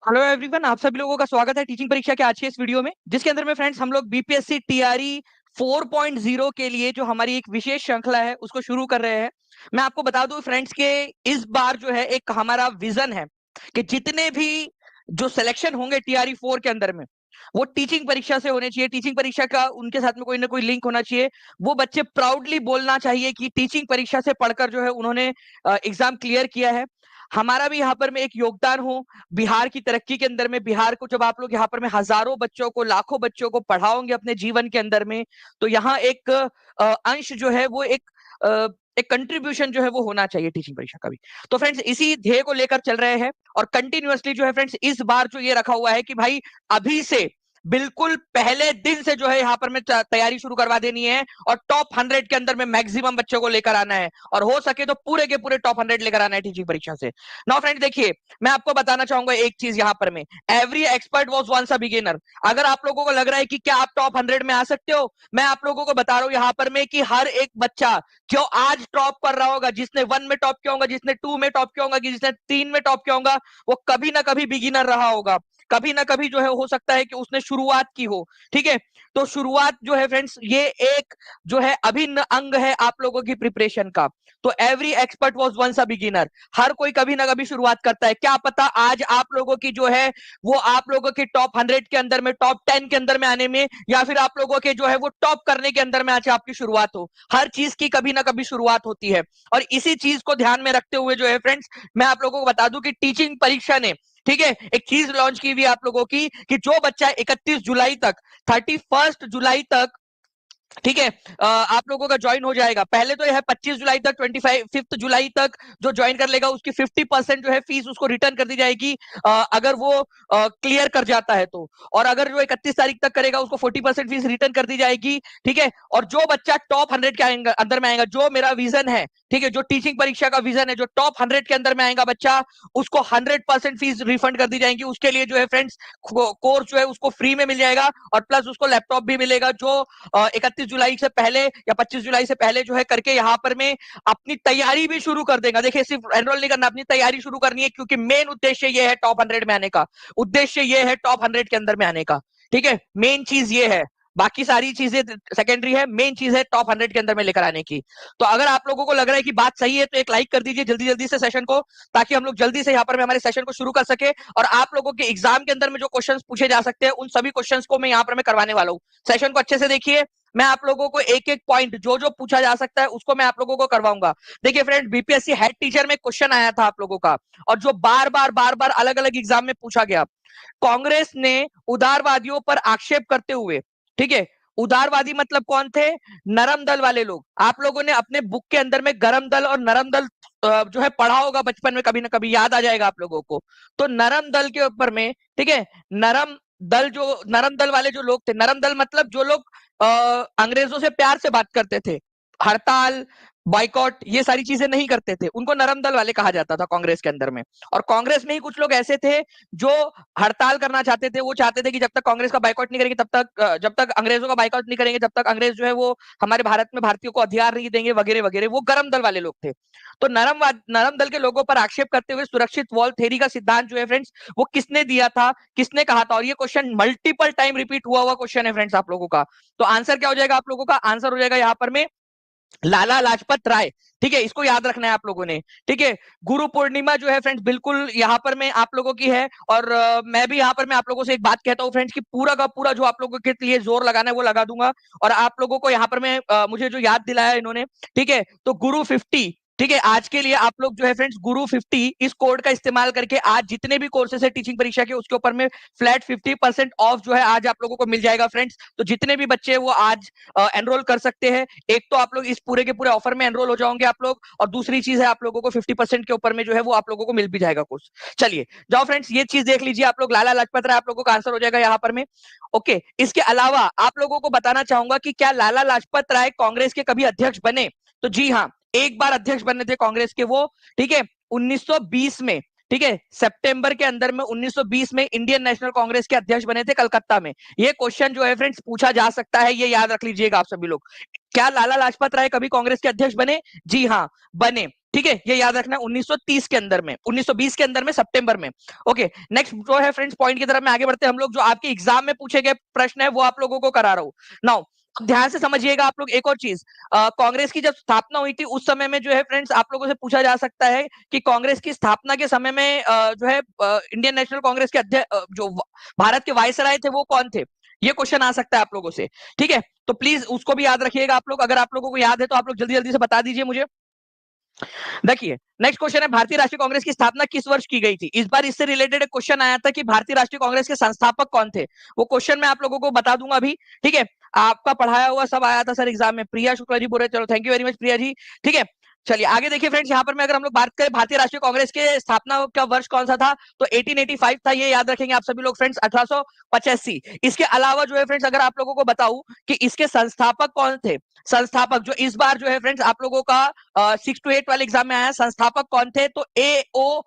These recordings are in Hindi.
हेलो एवरीवन, आप सभी लोगों का स्वागत है टीचिंग परीक्षा के आज के इस वीडियो में, जिसके अंदर में फ्रेंड्स हम लोग बीपीएससी टीआरई 4.0 के लिए जो हमारी एक विशेष श्रृंखला है उसको शुरू कर रहे हैं। मैं आपको बता दूं फ्रेंड्स के इस बार जो है एक हमारा विजन है कि जितने भी जो सिलेक्शन होंगे टीआरई 4 के अंदर में वो टीचिंग परीक्षा से होने चाहिए। टीचिंग परीक्षा का उनके साथ में कोई ना कोई लिंक होना चाहिए। वो बच्चे प्राउडली बोलना चाहिए कि टीचिंग परीक्षा से पढ़कर जो है उन्होंने एग्जाम क्लियर किया है। हमारा भी यहाँ पर में एक योगदान हो बिहार की तरक्की के अंदर में। बिहार को जब आप लोग यहाँ पर में हजारों बच्चों को, लाखों बच्चों को पढ़ाओगे अपने जीवन के अंदर में, तो यहाँ एक अंश जो है वो एक कंट्रीब्यूशन जो है वो होना चाहिए टीचिंग परीक्षा का भी। तो फ्रेंड्स इसी ध्येय को लेकर चल रहे हैं और कंटिन्यूअसली जो है फ्रेंड्स इस बार जो ये रखा हुआ है कि भाई अभी से बिल्कुल पहले दिन से जो है यहाँ पर में तैयारी शुरू करवा देनी है और टॉप 100 के अंदर में मैक्सिमम बच्चों को लेकर आना है और हो सके तो पूरे के पूरे टॉप 100 लेकर आना है टीचिंग परीक्षा से। नाउ फ्रेंड देखिए, मैं आपको बताना चाहूंगा एक चीज यहाँ पर में, every expert was once a beginner. अगर आप लोगों को लग रहा है कि क्या आप टॉप 100 में आ सकते हो, मैं आप लोगों को बता रहा हूं यहाँ पर में कि हर एक बच्चा जो आज टॉप कर रहा होगा, जिसने 1 में टॉप किया होगा, जिसने 2 में टॉप किया होगा, जिसने 3 में टॉप किया होगा, वो कभी ना कभी बिगिनर रहा होगा। कभी ना कभी जो है हो सकता है कि उसने शुरुआत की हो। ठीक है, तो शुरुआत जो है फ्रेंड्स ये एक जो है अभिन्न अंग है आप लोगों की प्रिपरेशन का। तो every expert was once a beginner. हर कोई कभी ना कभी शुरुआत करता है। क्या पता आज आप लोगों की जो है वो आप लोगों के टॉप 100 के अंदर में, टॉप 10 के अंदर में आने में, या फिर आप लोगों के जो है वो टॉप करने के अंदर में आज आपकी शुरुआत हो। हर चीज की कभी ना कभी शुरुआत होती है और इसी चीज को ध्यान में रखते हुए जो है फ्रेंड्स मैं आप लोगों को बता दूं कि टीचिंग परीक्षा ने, ठीक है, एक चीज लॉन्च की हुई आप लोगों की कि जो बच्चा 31 जुलाई तक, 31 जुलाई तक, ठीक है, आप लोगों का ज्वाइन हो जाएगा। पहले तो यह है 25 जुलाई तक, 25 जुलाई तक जो ज्वाइन कर लेगा उसकी 50% जो है फीस उसको रिटर्न कर दी जाएगी, अगर वो क्लियर कर जाता है तो। और अगर जो 31 तारीख तक करेगा उसको 40% फीस रिटर्न कर दी जाएगी। ठीक है, और जो बच्चा टॉप 100 के अंदर में आएगा, जो मेरा विजन है, ठीक है, जो टीचिंग परीक्षा का विजन है, जो टॉप 100 के अंदर में आएगा बच्चा, उसको 100% फीस रिफंड कर दी जाएगी। उसके लिए जो है फ्रेंड्स कोर्स जो है उसको फ्री में मिल जाएगा और प्लस उसको लैपटॉप भी मिलेगा, जो 31 जुलाई से पहले या 25 जुलाई से पहले जो है करके यहाँ पर में अपनी तैयारी भी शुरू कर देगा। देखिए, सिर्फ एनरोल नहीं करना, अपनी तैयारी शुरू करनी है, क्योंकि मेन उद्देश्य ये है टॉप 100 में आने का। उद्देश्य ये है टॉप 100 के अंदर में आने का। ठीक है, मेन चीज ये है, बाकी सारी चीजें सेकेंडरी है, मेन चीज है टॉप 100 के अंदर में लेकर आने की। तो अगर आप लोगों को लग रहा है कि बात सही है तो एक लाइक कर दीजिए जल्दी जल्दी से सेशन को, ताकि हम लोग जल्दी से यहाँ पर हमारे सेशन को शुरू कर सके और आप लोगों के एग्जाम के अंदर में जो क्वेश्चंस पूछे जा सकते हैं उन सभी क्वेश्चंस को मैं यहाँ पर मैं करवाने वाला हूँ। सेशन को अच्छे से देखिए, मैं आप लोगों को एक एक पॉइंट जो जो पूछा जा सकता है उसको मैं आप लोगों को करवाऊंगा। देखिए फ्रेंड, बीपीएससी हेड टीचर में क्वेश्चन आया था आप लोगों का, और जो बार बार अलग अलग एग्जाम में पूछा गया। कांग्रेस ने उदारवादियों पर आक्षेप करते हुए, ठीक है, उदारवादी मतलब कौन थे? नरम दल वाले लोग। आप लोगों ने अपने बुक के अंदर में गरम दल और नरम दल जो है पढ़ा होगा बचपन में, कभी ना कभी याद आ जाएगा आप लोगों को। तो नरम दल के ऊपर में, ठीक है, नरम दल वाले जो लोग थे, नरम दल मतलब जो लोग अंग्रेजों से प्यार से बात करते थे, हड़ताल, बॉयकॉट, ये सारी चीजें नहीं करते थे, उनको नरम दल वाले कहा जाता था कांग्रेस के अंदर में। और कांग्रेस में ही कुछ लोग ऐसे थे जो हड़ताल करना चाहते थे। वो चाहते थे कि जब तक कांग्रेस का बाइकआउट नहीं करेंगे तब तक, जब तक अंग्रेजों का बाइकआउट नहीं करेंगे जब तक अंग्रेज जो है वो हमारे भारत में भारतीयों को अधिकार नहीं देंगे, वगैरह वगैरह। वो गरम दल वाले लोग थे। तो नरम दल के लोगों पर आक्षेप करते हुए सुरक्षित वॉल थ्योरी का सिद्धांत जो है फ्रेंड्स वो किसने दिया था, किसने कहा था? और ये क्वेश्चन मल्टीपल टाइम रिपीट हुआ क्वेश्चन है फ्रेंड्स आप लोगों का। तो आंसर क्या हो जाएगा आप लोगों का? आंसर हो जाएगा यहाँ पर में लाला लाजपत राय। ठीक है, इसको याद रखना है आप लोगों ने। ठीक है, गुरु पूर्णिमा जो है फ्रेंड्स बिल्कुल यहाँ पर मैं आप लोगों की है। और मैं भी यहाँ पर मैं आप लोगों से एक बात कहता हूँ फ्रेंड्स कि पूरा का पूरा जो आप लोगों के लिए जोर लगाना है वो लगा दूंगा। और आप लोगों को यहाँ पर मैं मुझे जो याद दिलाया इन्होंने, ठीक है, तो गुरु 50, ठीक है, आज के लिए आप लोग जो है फ्रेंड्स गुरु 50 इस कोड का इस्तेमाल करके आज जितने भी कोर्सेस है टीचिंग परीक्षा के उसके ऊपर में फ्लैट 50% ऑफ जो है आज आप लोगों को मिल जाएगा फ्रेंड्स। तो जितने भी बच्चे वो आज एनरोल कर सकते हैं। एक तो आप लोग इस पूरे के पूरे ऑफर में एनरोल हो जाओगे आप लोग, और दूसरी चीज है आप लोगों को 50% के ऊपर में जो है वो आप लोगों को मिल भी जाएगा कोर्स। चलिए जाओ फ्रेंड्स, ये चीज देख लीजिए आप लोग, लाला लाजपत राय आप लोगों का आंसर हो जाएगा यहाँ पर में। ओके, इसके अलावा आप लोगों को बताना चाहूंगा कि क्या लाला लाजपत राय कांग्रेस के कभी अध्यक्ष बने? तो जी हाँ, एक बार अध्यक्ष बने थे कांग्रेस के वो। ठीक है, 1920 में, ठीक है, सितंबर के अंदर में 1920 में इंडियन नेशनल कांग्रेस के अध्यक्ष बने थे कलकत्ता में। ये क्वेश्चन जो है फ्रेंड्स पूछा जा सकता है, ये याद रख लीजिएगा आप सभी लोग। क्या लाला लाजपत राय कभी कांग्रेस के अध्यक्ष बने? जी हाँ, बने। ठीक है, ये याद रखना है 1930 के अंदर में, 1920 के अंदर में सितंबर में। ओके, नेक्स्ट जो है फ्रेंड्स पॉइंट की तरफ में आगे बढ़ते हैं हम लोग। जो आपके एग्जाम में पूछे गए प्रश्न है वो आप लोगों को करा रहा हूं नाउ। ध्यान से समझिएगा आप लोग एक और चीज, कांग्रेस की जब स्थापना हुई थी उस समय में जो है फ्रेंड्स आप लोगों से पूछा जा सकता है कि कांग्रेस की स्थापना के समय में जो है इंडियन नेशनल कांग्रेस के अध्यक्ष जो भारत के वायसराय थे वो कौन थे, ये क्वेश्चन आ सकता है आप लोगों से। ठीक है, तो प्लीज उसको भी याद रखिएगा आप लोग, अगर आप लोगों को याद है तो आप लोग जल्दी जल्दी से बता दीजिए मुझे। देखिए नेक्स्ट क्वेश्चन है, भारतीय राष्ट्रीय कांग्रेस की स्थापना किस वर्ष की गई थी। इस बार इससे रिलेटेड एक क्वेश्चन आया था कि भारतीय राष्ट्रीय कांग्रेस के संस्थापक कौन थे, वो क्वेश्चन मैं आप लोगों को बता दूंगा अभी। ठीक है, आपका पढ़ाया हुआ सब आया था सर एग्जाम में। प्रिया शुक्ला जी बोल रहे, चलो thank you very much Priya ji. ठीक है, चलिए आगे देखिए फ्रेंड्स, यहाँ पर मैं अगर हम लोग बात करें भारतीय राष्ट्रीय कांग्रेस के स्थापना का वर्ष कौन सा था, तो 1885 था, ये याद रखेंगे आप सभी लोग फ्रेंड्स, 1885। इसके अलावा जो है फ्रेंड्स अगर आप लोगों को बताऊं कि इसके संस्थापक कौन थे, संस्थापक जो इस बार जो है फ्रेंड्स आप लोगों का 6 to 8 वाले एग्जाम में आया, संस्थापक कौन थे, तो ए ओ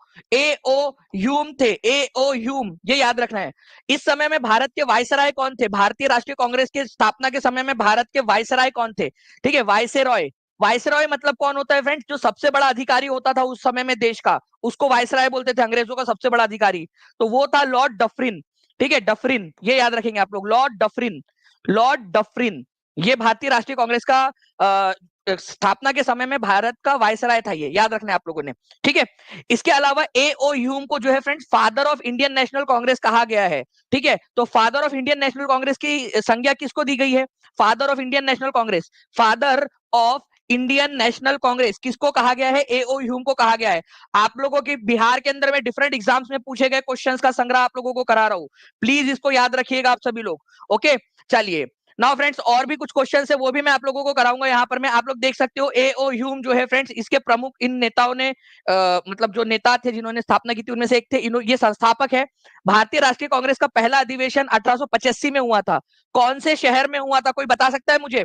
ह्यूम थे, ए ओ ह्यूम, ये याद रखना है। इस समय में भारत के वायसराय कौन थे, भारतीय राष्ट्रीय कांग्रेस के स्थापना के समय में भारत के वायसराय कौन थे। ठीक है, वायसरॉय, वायसरॉय मतलब कौन होता है फ्रेंड्स, जो सबसे बड़ा अधिकारी होता था उस समय में देश का, उसको वायसराय बोलते थे, अंग्रेजों का सबसे बड़ा अधिकारी, तो वो था लॉर्ड डफरिन। ठीक है, डफरिन, ये याद रखेंगे आप लोग, लॉर्ड डफरिन, लॉर्ड डफरिन, ये भारतीय राष्ट्रीय कांग्रेस का स्थापना के समय में भारत का वायसराय था, ये याद रखना है आप लोगों ने। ठीक है, इसके अलावा ए ओ ह्यूम को जो है friends father of Indian national Congress कहा गया है। ठीक है, तो father of Indian national Congress की संज्ञा किसको दी गई है, father of Indian national Congress, father of Indian national Congress किसको कहा गया है, ए ओ ह्यूम को कहा गया है। आप लोगों के बिहार के अंदर में डिफरेंट एग्जाम्स में पूछे गए क्वेश्चंस का संग्रह आप लोगों को करा रहा हूं, प्लीज इसको याद रखिएगा आप सभी लोग। ओके, चलिए नाउ फ्रेंड्स और भी कुछ क्वेश्चन है वो भी मैं आप लोगों को कराऊंगा। यहाँ पर मैं आप लोग देख सकते हो ए ओ ह्यूम जो है फ्रेंड्स, इसके प्रमुख इन नेताओं ने मतलब जो नेता थे जिन्होंने स्थापना की थी उनमें से एक थे, ये संस्थापक है। भारतीय राष्ट्रीय कांग्रेस का पहला अधिवेशन 1885 में हुआ था, कौन से शहर में हुआ था, कोई बता सकता है मुझे,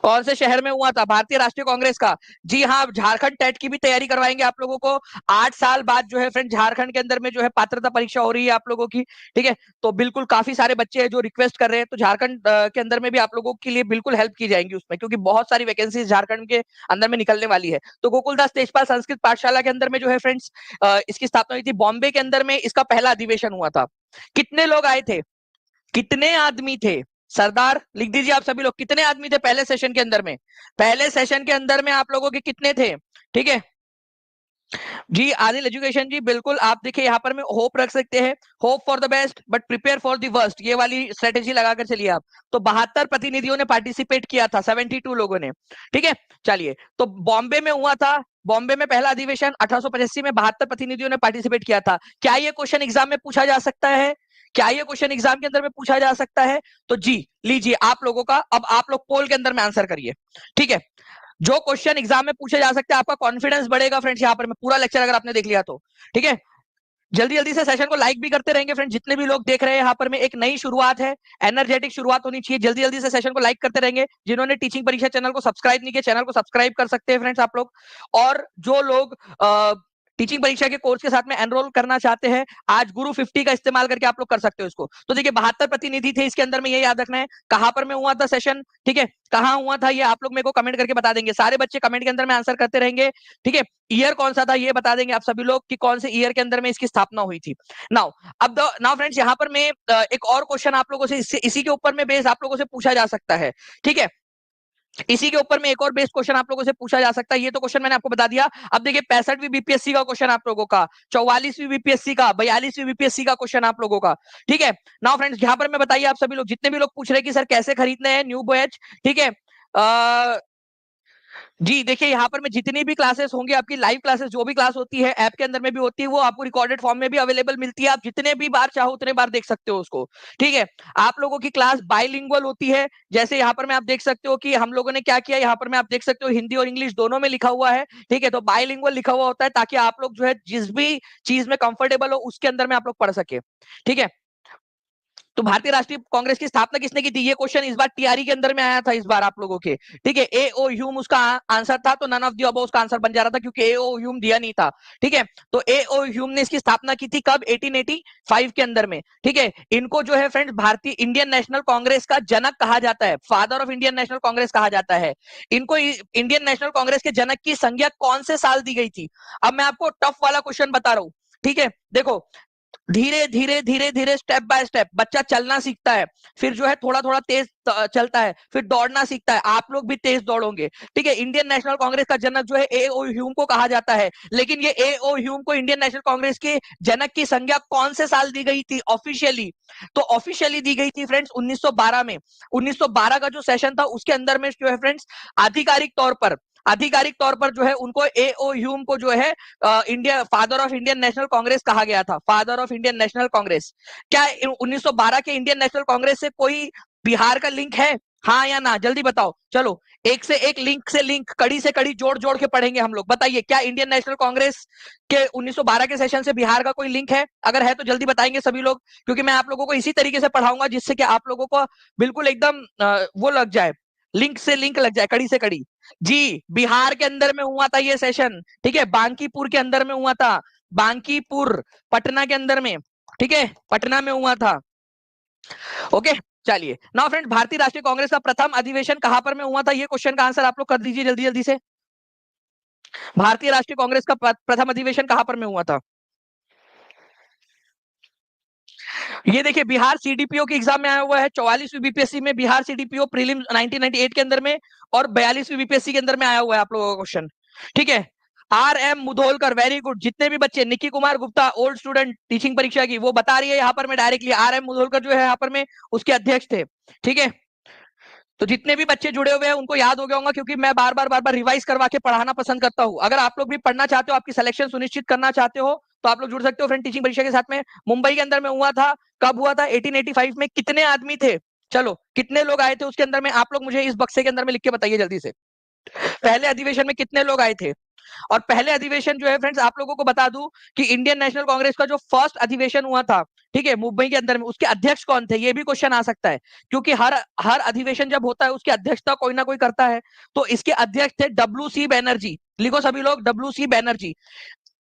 कौन से शहर में हुआ था भारतीय राष्ट्रीय कांग्रेस का। जी हाँ, झारखंड टेट की भी तैयारी करवाएंगे आप लोगों को, 8 साल बाद जो है फ्रेंड झारखंड के अंदर में जो है पात्रता परीक्षा हो रही है आप लोगों की। ठीक है, तो बिल्कुल काफी सारे बच्चे हैं जो रिक्वेस्ट कर रहे हैं, तो झारखंड के अंदर में भी आप लोगों के लिए बिल्कुल हेल्प की जाएंगी उसमें, क्योंकि बहुत सारी वैकेंसी झारखंड के अंदर में निकलने वाली है। तो गोकुलदास तेजपाल संस्कृत पाठशाला के अंदर में जो है फ्रेंड्स इसकी स्थापना हुई थी। बॉम्बे के अंदर में इसका पहला अधिवेशन हुआ था। कितने लोग आए थे, कितने आदमी थे, सरदार लिख दीजिए आप सभी लोग, कितने आदमी थे पहले सेशन के अंदर में, पहले सेशन के अंदर में आप लोगों के कितने थे। ठीक है जी, आदिल एजुकेशन जी बिल्कुल, आप देखिए यहाँ पर में होप रख सकते हैं, hope for the best but prepare for the worst, ये वाली स्ट्रेटेजी लगाकर चलिए आप। तो 72 प्रतिनिधियों ने पार्टिसिपेट किया था, 72 लोगों ने। ठीक है, चलिए तो बॉम्बे में हुआ था, बॉम्बे में पहला अधिवेशन 1885 में 72 प्रतिनिधियों ने पार्टिसिपेट किया था। क्या ये क्वेश्चन एग्जाम में पूछा जा सकता है, क्या ये क्वेश्चन एग्जाम के अंदर में पूछा जा सकता है, तो जी लीजिए आप लोगों का, अब आप लोग पोल के अंदर में आंसर करिए। ठीक है, जो क्वेश्चन एग्जाम में पूछे जा सकते हैं, आपका कॉन्फिडेंस बढ़ेगा फ्रेंड्स। यहाँ पर मैं पूरा लेक्चर अगर आपने देख लिया तो ठीक है, जल्दी जल्दी से सेशन को लाइक भी करते रहेंगे फ्रेंड्स, जितने भी लोग देख रहे हैं यहाँ पर में एक नई शुरुआत है, एनर्जेटिक शुरुआत होनी चाहिए। जल्दी जल्दी से सेशन को लाइक करते रहेंगे। जिन्होंने टीचिंग परीक्षा चैनल को सब्सक्राइब नहीं किया, चैनल को सब्सक्राइब कर सकते हैं फ्रेंड्स आप लोग। और जो लोग टीचिंग परीक्षा के कोर्स के साथ में एनरोल करना चाहते हैं, आज गुरु 50 का इस्तेमाल करके आप लोग कर सकते हो इसको। तो देखिए 72 प्रतिनिधि थे इसके अंदर में, ये याद रखना है कहां पर में हुआ था सेशन। ठीक है, कहां हुआ था ये आप लोग मेरे को कमेंट करके बता देंगे, सारे बच्चे कमेंट के अंदर में आंसर करते रहेंगे। ठीक है, ईयर कौन सा था ये बता देंगे आप सभी लोग कि कौन से ईयर के अंदर में इसकी स्थापना हुई थी। नाउ अब नाउ फ्रेंड्स यहाँ पर मैं एक और क्वेश्चन आप लोगों से इसी के ऊपर में बेस आप लोगों से पूछा जा सकता है। ठीक है, इसी के ऊपर में एक और बेस क्वेश्चन आप लोगों से पूछा जा सकता है। ये तो क्वेश्चन मैंने आपको बता दिया। अब देखिए 65वीं बीपीएससी का क्वेश्चन आप लोगों का, 44वीं बीपीएससी का, 42वीं बीपीएससी का क्वेश्चन आप लोगों का। ठीक है, नाउ फ्रेंड्स यहाँ पर मैं बताइए आप सभी लोग, जितने भी लोग पूछ रहे हैं कि सर कैसे खरीदने हैं न्यू बैच। ठीक है, जी देखिए यहाँ पर मैं जितनी भी क्लासेस होंगी आपकी लाइव क्लासेस, जो भी क्लास होती है ऐप के अंदर में भी होती है, वो आपको रिकॉर्डेड फॉर्म में भी अवेलेबल मिलती है। आप जितने भी बार चाहो उतने बार देख सकते हो उसको। ठीक है, आप लोगों की क्लास बाइलिंगुअल होती है, जैसे यहाँ पर मैं आप देख सकते हो कि हम लोगों ने क्या किया, यहाँ पर मैं आप देख सकते हो हिंदी और इंग्लिश दोनों में लिखा हुआ है। ठीक है, तो बाइलिंगुअल लिखा हुआ होता है ताकि आप लोग जो है जिस भी चीज में कंफर्टेबल हो उसके अंदर में आप लोग पढ़ सके। ठीक है, तो भारतीय राष्ट्रीय कांग्रेस की स्थापना किसने की थी? ये क्वेश्चन इस बार टीआरई के अंदर में आया था इस बार आप लोगों के, ठीक है। ए ओ ह्यूम उसका आंसर था, तो नन ऑफ द अबव उसका आंसर बन जा रहा था क्योंकि ए ओ ह्यूम दिया नहीं था, ठीक है। तो ए ओ ह्यूम ने इसकी स्थापना की थी कब? 1885 के अंदर में, ठीक है। इनको जो है फ्रेंड्स भारतीय इंडियन नेशनल कांग्रेस का जनक कहा जाता है, father of Indian national Congress कहा जाता है इनको। इंडियन नेशनल कांग्रेस के जनक की संज्ञा कौन से साल दी गई थी? अब मैं आपको टफ वाला क्वेश्चन बता रहा हूं, ठीक है। देखो, धीरे धीरे धीरे धीरे स्टेप बाय स्टेप बच्चा चलना सीखता है, फिर जो है थोड़ा थोड़ा तेज चलता है, फिर दौड़ना सीखता है। आप लोग भी तेज दौड़ोगे, ठीक है। इंडियन नेशनल कांग्रेस का जनक जो है ए ओ ह्यूम को कहा जाता है, लेकिन ये ए ओ ह्यूम को इंडियन नेशनल कांग्रेस के जनक की संज्ञा कौन से साल दी गई थी ऑफिशियली? तो ऑफिशियली दी गई थी फ्रेंड्स 1912 में। 1912 का जो सेशन था उसके अंदर में जो है फ्रेंड्स आधिकारिक तौर पर जो है उनको ए ओ ह्यूम को जो है India father of Indian national Congress कहा गया था, father of Indian national Congress. क्या 1912 के इंडियन नेशनल कांग्रेस से कोई बिहार का लिंक है? हाँ या ना, जल्दी बताओ। चलो, एक से एक लिंक से लिंक, कड़ी से कड़ी जोड़ जोड़ के पढ़ेंगे हम लोग। बताइए, क्या इंडियन नेशनल कांग्रेस के 1912 के सेशन से बिहार का कोई लिंक है? अगर है तो जल्दी बताएंगे सभी लोग, क्योंकि मैं आप लोगों को इसी तरीके से पढ़ाऊंगा जिससे कि आप लोगों को बिल्कुल एकदम वो लग जाए, लिंक से लिंक लग जाए, कड़ी से कड़ी। जी, बिहार के अंदर में हुआ था ये सेशन, ठीक है। बांकीपुर के अंदर में हुआ था, बांकीपुर, पटना के अंदर में, ठीक है, पटना में हुआ था। ओके, चलिए नाउ फ्रेंड्स, भारतीय राष्ट्रीय कांग्रेस का प्रथम अधिवेशन कहां पर में हुआ था? ये क्वेश्चन का आंसर आप लोग कर दीजिए जल्दी जल्दी से। भारतीय राष्ट्रीय कांग्रेस का प्रथम अधिवेशन कहां पर में हुआ था? ये देखिए, बिहार सीडीपीओ की एग्जाम में आया हुआ है, 44वीं बीपीएससी में बिहार सीडीपीओ प्रीलिम्स 1998 के अंदर में, और 42वीं बीपीएससी के अंदर में आया हुआ है आप लोगों का क्वेश्चन, ठीक है। R M Mudholkar, very good. जितने भी बच्चे, Niki Kumar Gupta old student teaching परीक्षा की, वो बता रही है यहाँ पर में डायरेक्टली, आर एम मुधोलकर जो है यहाँ पर में उसके अध्यक्ष थे, ठीक है। तो जितने भी बच्चे जुड़े हुए हैं उनको याद हो गया होगा, क्योंकि मैं बार बार रिवाइज करवा के पढ़ाना पसंद करता हूं। अगर आप लोग भी पढ़ना चाहते हो, आपकी सिलेक्शन सुनिश्चित करना चाहते हो, तो आप लोग जुड़ सकते हो फ्रेंड टीचिंग परीक्षा के साथ में। मुंबई के अंदर में हुआ था, कब हुआ था? 1885 में। कितने आदमी थे? चलो, कितने लोग आए थे उसके अंदर में? आप लोग मुझे इस बक्से के अंदर में लिख के बताइए जल्दी से। पहले अधिवेशन में कितने लोग आए थे? और पहले अधिवेशन जो है फ्रेंड्स, आप लोगों को बता दूं कि इंडियन नेशनल कांग्रेस का जो फर्स्ट अधिवेशन हुआ था, ठीक है, मुंबई के अंदर में, उसके अध्यक्ष कौन थे? ये भी क्वेश्चन आ सकता है, क्योंकि हर हर अधिवेशन जब होता है उसकी अध्यक्षता कोई ना कोई करता है। तो इसके अध्यक्ष थे डब्ल्यू सी बैनर्जी। लिखो सभी लोग, डब्ल्यू सी बैनर्जी।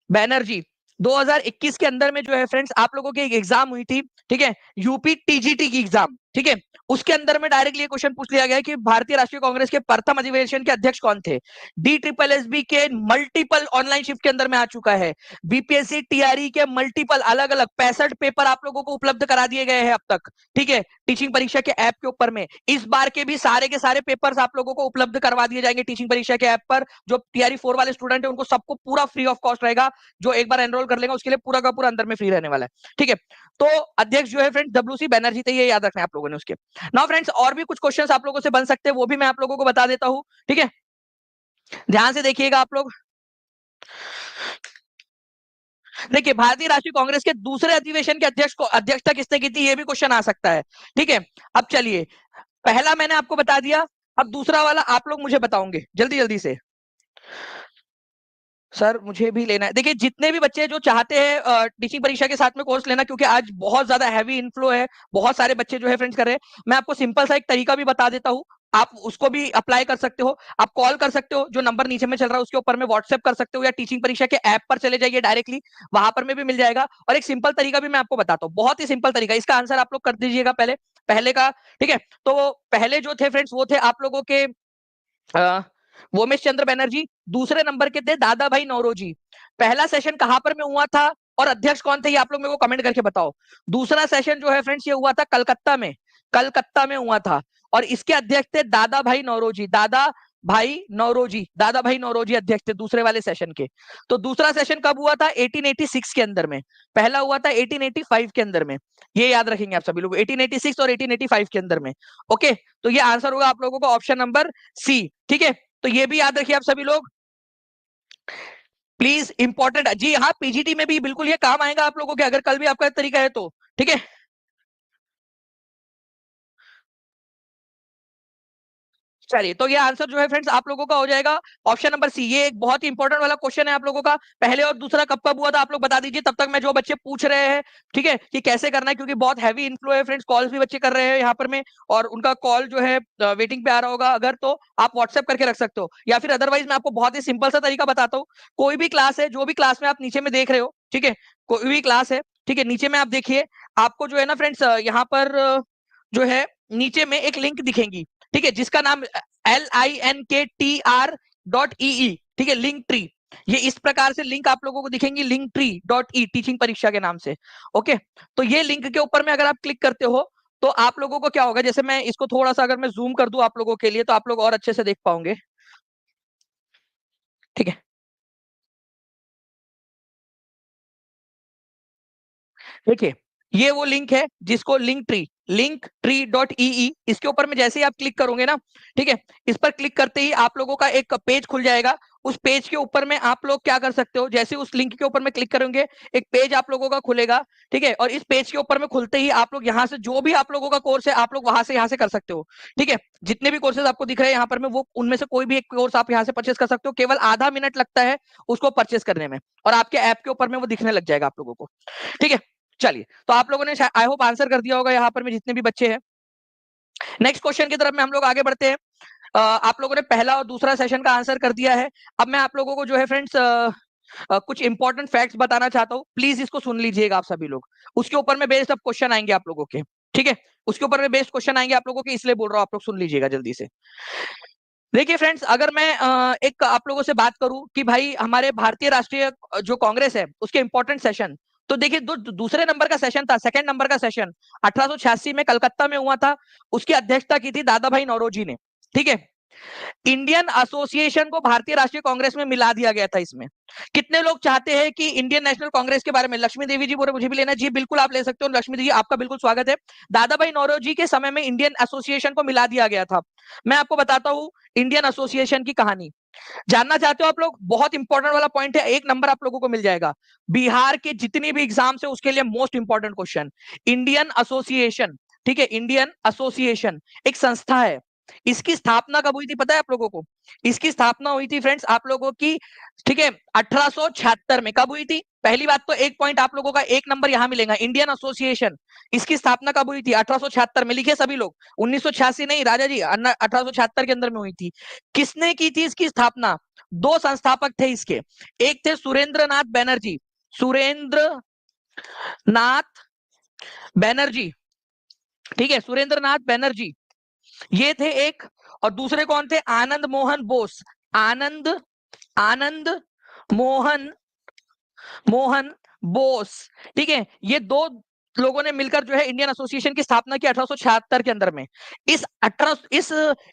बैनर्जी 2021 के अंदर में जो है फ्रेंड्स, आप लोगों की एक एग्जाम हुई थी, ठीक है, यूपी टीजीटी की एग्जाम, ठीक है। उसके अंदर में डायरेक्टली क्वेश्चन पूछ लिया गया कि भारतीय राष्ट्रीय कांग्रेस के प्रथम अधिवेशन के अध्यक्ष कौन थे? डी ट्रिपल एस बी के मल्टीपल ऑनलाइन शिफ्ट के अंदर में आ चुका है। बीपीएससी टीआरई के मल्टीपल अलग अलग 65 पेपर आप लोगों को उपलब्ध करा दिए गए हैं अब तक, ठीक है, टीचिंग परीक्षा के ऐप के ऊपर में। इस बार के भी सारे के सारे पेपर्स आप लोगों को उपलब्ध करवा दिए जाएंगे टीचिंग परीक्षा के ऐप पर। जो टीआरई 4 वाले स्टूडेंट है उनको सबको पूरा फ्री ऑफ कॉस्ट रहेगा, जो एक बार एनरोल कर लेगा उसके लिए पूरा का पूरा अंदर में फ्री रहने वाला है, ठीक है। तो अध्यक्ष जो है फ्रेंड्स डब्ल्यू सी बैनर्जी थे, ये याद रखना है आप लोगों ने उसके। नाउ फ्रेंड्स, और भी कुछ क्वेश्चंस आप लोगों से बन सकते हैं, वो भी मैं आप लोगों को बता देता हूं, ठीक है। ध्यान से देखिएगा आप लोग। देखिए, भारतीय राष्ट्रीय कांग्रेस के दूसरे अधिवेशन के अध्यक्ष को अध्यक्षता किसने की थी? ये भी क्वेश्चन आ सकता है, ठीक है। अब चलिए, पहला मैंने आपको बता दिया, अब दूसरा वाला आप लोग मुझे बताओगे जल्दी जल्दी से। सर मुझे भी लेना है। देखिए, जितने भी बच्चे जो चाहते हैं टीचिंग परीक्षा के साथ में कोर्स लेना, क्योंकि आज बहुत ज्यादा हैवी इनफ्लो है, बहुत सारे बच्चे जो है फ्रेंड्स कर रहे हैं, मैं आपको सिंपल सा एक तरीका भी बता देता हूं, आप उसको भी अप्लाई कर सकते हो। आप कॉल कर सकते हो, जो नंबर नीचे में चल रहा है उसके ऊपर में व्हाट्सएप कर सकते हो, या टीचिंग परीक्षा के ऐप पर चले जाइए डायरेक्टली, वहां पर में भी मिल जाएगा। और एक सिंपल तरीका भी मैं आपको बताता हूँ, बहुत ही सिंपल तरीका, इसका आंसर आप लोग कर दीजिएगा पहले, पहले का, ठीक है। तो पहले जो थे फ्रेंड्स वो थे आप लोगों के वोमेश चंद्र बनर्जी। दूसरे नंबर के थे दादा भाई नौरोजी। पहला सेशन कहां पर में हुआ था और अध्यक्ष कौन थे, ये आप लोग मेरे को कमेंट करके बताओ। दूसरा सेशन जो है फ्रेंड्स ये हुआ था कलकत्ता में, कलकत्ता में हुआ था, और इसके अध्यक्ष थे दादा भाई नौरोजी। दादा भाई नौरोजी अध्यक्ष थे दूसरे वाले सेशन के। तो दूसरा सेशन कब हुआ था? 1886 के अंदर में। पहला हुआ था 1885 के अंदर में। ये याद रखेंगे आप सभी लोग, 1886 और 1885 के अंदर में। ओके, तो ये आंसर होगा आप लोगों को ऑप्शन नंबर सी, ठीक है। तो ये भी याद रखिए आप सभी लोग, प्लीज, इंपॉर्टेंट। जी हाँ, पीजीटी में भी बिल्कुल ये काम आएगा आप लोगों के, अगर कल भी आपका तरीका है तो, ठीक है। चलिए, तो ये आंसर जो है फ्रेंड्स आप लोगों का हो जाएगा ऑप्शन नंबर सी। ये एक बहुत ही इंपॉर्टेंट वाला क्वेश्चन है आप लोगों का। पहले और दूसरा कब कब हुआ था आप लोग बता दीजिए, तब तक मैं जो बच्चे पूछ रहे हैं, ठीक है, कि कैसे करना है, क्योंकि बहुत हैवी इन्फ्लो है फ्रेंड्स, कॉल्स भी बच्चे कर रहे हैं यहाँ पर में, और उनका कॉल जो है वेटिंग पे आ रहा होगा। अगर तो आप व्हाट्सएप करके रख सकते हो, या फिर अदरवाइज मैं आपको बहुत ही सिंपल सा तरीका बताता हूँ। कोई भी क्लास है, जो भी क्लास में आप नीचे में देख रहे हो, ठीक है, कोई भी क्लास है, ठीक है, नीचे में आप देखिए, आपको जो है ना फ्रेंड्स यहाँ पर जो है नीचे में एक लिंक दिखेंगी, ठीक है, जिसका नाम LINKTR.EE, ठीक है, लिंक ट्री। ये इस प्रकार से लिंक आप लोगों को दिखेंगी, link tree dot E, teaching परीक्षा के नाम से। ओके, तो ये लिंक के ऊपर में अगर आप क्लिक करते हो तो आप लोगों को क्या होगा, जैसे मैं इसको थोड़ा सा अगर मैं जूम कर दूं आप लोगों के लिए, तो आप लोग और अच्छे से देख पाओगे, ठीक है। देखिए, ये वो लिंक है जिसको लिंक ट्री डॉट ई, इसके ऊपर में जैसे ही आप क्लिक करोगे ना, ठीक है, इस पर क्लिक करते ही आप लोगों का एक पेज खुल जाएगा। उस पेज के ऊपर में आप लोग क्या कर सकते हो, जैसे उस लिंक के ऊपर में क्लिक करेंगे, एक पेज आप लोगों का खुलेगा, ठीक है, और इस पेज के ऊपर में खुलते ही आप लोग यहाँ से जो भी आप लोगों का कोर्स है, आप लोग वहां से यहाँ से कर सकते हो, ठीक है। जितने भी कोर्सेज आपको दिख रहे हैं यहाँ पर में, वो उनमें से कोई भी एक कोर्स आप यहाँ से परचेस कर सकते हो। केवल आधा मिनट लगता है उसको परचेस करने में, और आपके ऐप के ऊपर में वो दिखने लग जाएगा आप लोगों को, ठीक है। चलिए, तो आप लोगों ने आई होप आंसर कर दिया होगा यहाँ पर में जितने भी बच्चे हैं। नेक्स्ट क्वेश्चन की तरफ में हम लोग आगे बढ़ते हैं। आप लोगों ने पहला और दूसरा सेशन का आंसर कर दिया है। अब मैं आप लोगों को जो है फ्रेंड्स कुछ इंपॉर्टेंट फैक्ट्स बताना चाहता हूँ, प्लीज इसको सुन लीजिएगा आप सभी लोग। उसके ऊपर में बेस्ड अब क्वेश्चन आएंगे आप लोगों के, ठीक है, उसके ऊपर में बेस्ड क्वेश्चन आएंगे आप लोगों के, इसलिए बोल रहा हूँ आप लोग सुन लीजिएगा जल्दी से। देखिए फ्रेंड्स, अगर मैं एक आप लोगों से बात करूं कि भाई हमारे भारतीय राष्ट्रीय जो कांग्रेस है उसके इंपॉर्टेंट सेशन, तो देखिए दूसरे नंबर का सेशन था, सेकंड नंबर का सेशन 1886 में कलकत्ता में हुआ था। उसकी अध्यक्षता की थी दादा भाई नौरोजी ने, ठीक है। इंडियन एसोसिएशन को भारतीय राष्ट्रीय कांग्रेस में मिला दिया गया था इसमें। कितने लोग चाहते हैं कि इंडियन नेशनल कांग्रेस के बारे में, लक्ष्मी देवी जी बोले मुझे भी लेना, जी बिल्कुल आप ले सकते हो लक्ष्मी देवी, आपका बिल्कुल स्वागत है। दादा भाई नौरोजी के समय में इंडियन एसोसिएशन को मिला दिया गया था। मैं आपको बताता हूं इंडियन एसोसिएशन की कहानी। जानना चाहते हो आप लोग, बहुत इंपॉर्टेंट वाला पॉइंट है, एक नंबर आप लोगों को मिल जाएगा। बिहार के जितनी भी एग्जाम है उसके लिए most important question, Indian association, ठीक है, इंडियन एसोसिएशन एक संस्था है। इसकी स्थापना कब हुई थी पता है आप लोगों को? इसकी स्थापना हुई थी फ्रेंड्स आप लोगों की, ठीक है, 1876 में। कब हुई थी? पहली बात तो एक पॉइंट आप लोगों का एक नंबर यहां मिलेगा, इंडियन एसोसिएशन इसकी स्थापना कब हुई थी? 1876 में। लिखे सभी लोग, 1986 नहीं राजा जी, 1876 के अंदर में हुई थी। किसने की थी इसकी स्थापना? दो संस्थापक थे इसके, एक थे सुरेंद्र नाथ बैनर्जी, सुरेंद्र नाथ बैनर्जी, ठीक है, सुरेंद्र नाथ बैनर्जी ये थे एक, और दूसरे कौन थे? आनंद मोहन बोस, आनंद आनंद मोहन मोहन बोस, ठीक है। ये दो लोगों ने मिलकर जो है इंडियन एसोसिएशन की स्थापना की 1876 के अंदर में। इस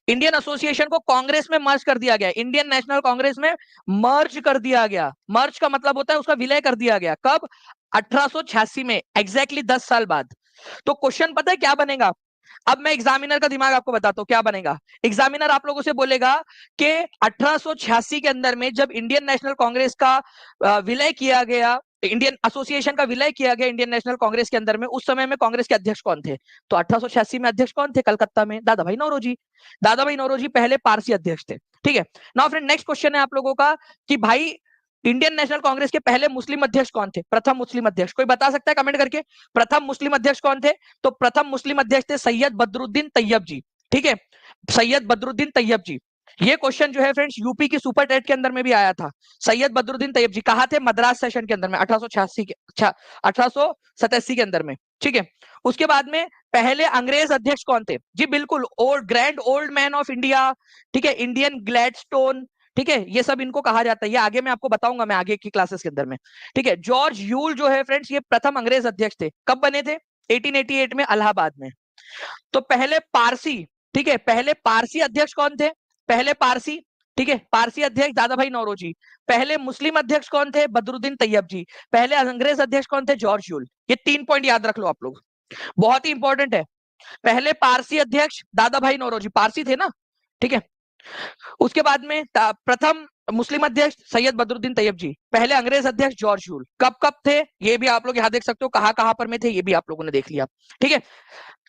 इंडियन एसोसिएशन को कांग्रेस में मर्ज कर दिया गया, इंडियन नेशनल कांग्रेस में मर्ज कर दिया गया। मर्ज का मतलब होता है उसका विलय कर दिया गया। कब? 1886 में, एग्जैक्टली 10 साल बाद। तो क्वेश्चन पता है क्या बनेगा? अब मैं एग्जामिनर का दिमाग आपको बताता हूं क्या बनेगा। एग्जामिनर आप लोगों से बोलेगा कि 1886 के अंदर में जब इंडियन नेशनल कांग्रेस का विलय किया गया, इंडियन एसोसिएशन का विलय किया गया इंडियन नेशनल कांग्रेस के अंदर में, उस समय में कांग्रेस के अध्यक्ष कौन थे? तो 1886 में अध्यक्ष कौन थे कलकत्ता में? दादा भाई नौरोजी। दादा भाई नौरोजी पहले पारसी अध्यक्ष थे, ठीक है। नाउ फ्रेंड, नेक्स्ट क्वेश्चन है आप लोगों का कि भाई इंडियन नेशनल कांग्रेस के पहले मुस्लिम अध्यक्ष कौन थे? प्रथम मुस्लिम अध्यक्ष कोई बता सकता है कमेंट करके? प्रथम मुस्लिम अध्यक्ष कौन थे? तो प्रथम मुस्लिम अध्यक्ष थे सैयद बदरुद्दीन तैयब जी, ठीक है, सैयद बदरुद्दीन तैयब जी। ये क्वेश्चन जो है फ्रेंड्स यूपी की सुपर टेट के अंदर में भी आया था। सैयद बदरुद्दीन तैयब जी कहा थे? मद्रास सेशन के अंदर में 1886 के 1887 के अंदर में, ठीक है। उसके बाद में पहले अंग्रेज अध्यक्ष कौन थे? जी बिल्कुल, old grand old man of India, ठीक है, इंडियन ग्लैडस्टोन, ठीक है, ये सब इनको कहा जाता है। ये आगे मैं आपको बताऊंगा, मैं आगे की क्लासेस के अंदर में, ठीक है। जॉर्ज यूल जो है फ्रेंड्स ये प्रथम अंग्रेज अध्यक्ष थे। कब बने थे? 1888 में इलाहाबाद में। तो पहले पारसी, ठीक है, पहले पारसी अध्यक्ष कौन थे? पहले पारसी, ठीक है, पारसी अध्यक्ष दादा भाई नौरोजी। पहले मुस्लिम अध्यक्ष कौन थे? बदरुद्दीन तैयब जी। पहले अंग्रेज अध्यक्ष कौन थे? George Yule. ये 3 पॉइंट याद रख लो आप लोग, बहुत ही इंपॉर्टेंट है। पहले पारसी अध्यक्ष दादा भाई नौरोजी, पारसी थे ना, ठीक है। उसके बाद में प्रथम मुस्लिम अध्यक्ष सैयद बदरुद्दीन तैयब जी, पहले अंग्रेज अध्यक्ष जॉर्ज ह्यूल। कब कब थे ये भी आप लोग यहाँ देख सकते हो, कहाँ पर में थे ये भी आप लोगों ने देख लिया। ठीक है,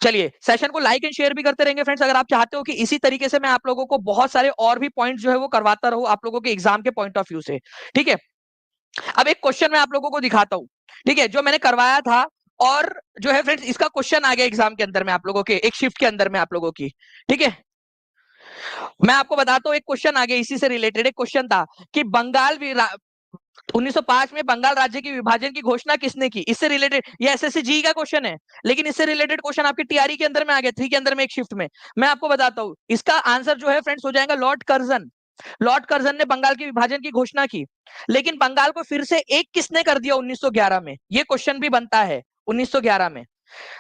चलिए सेशन को लाइक एंड शेयर भी करते रहेंगे फ्रेंड्स, अगर आप चाहते हो कि इसी तरीके से मैं आप लोगों को बहुत सारे और भी पॉइंट जो है वो करवाता रहूं आप लोगों के एग्जाम के पॉइंट ऑफ व्यू से। ठीक है, अब एक क्वेश्चन मैं आप लोगों को दिखाता हूं, ठीक है, जो मैंने करवाया था, और जो है फ्रेंड्स इसका क्वेश्चन आ गया एग्जाम के अंदर में आप लोगों के एक शिफ्ट के अंदर में आप लोगों की। ठीक है, मैं आपको बताता हूं एक क्वेश्चन आ गया इसी से रिलेटेड। एक क्वेश्चन था कि 1905 में बंगाल राज्य के विभाजन की घोषणा किसने की, इससे रिलेटेड, ये एसएससी जी का क्वेश्चन है, लेकिन इससे रिलेटेड क्वेश्चन आपके टीआरई के अंदर में आ गया, 3 के अंदर में एक शिफ्ट में। मैं आपको बताता हूं इसका आंसर जो है फ्रेंड्स हो जाएगा लॉर्ड कर्जन। लॉर्ड कर्जन ने बंगाल के विभाजन की घोषणा की, लेकिन बंगाल को फिर से एक किसने कर दिया 1911 में, ये क्वेश्चन भी बनता है 1911 में।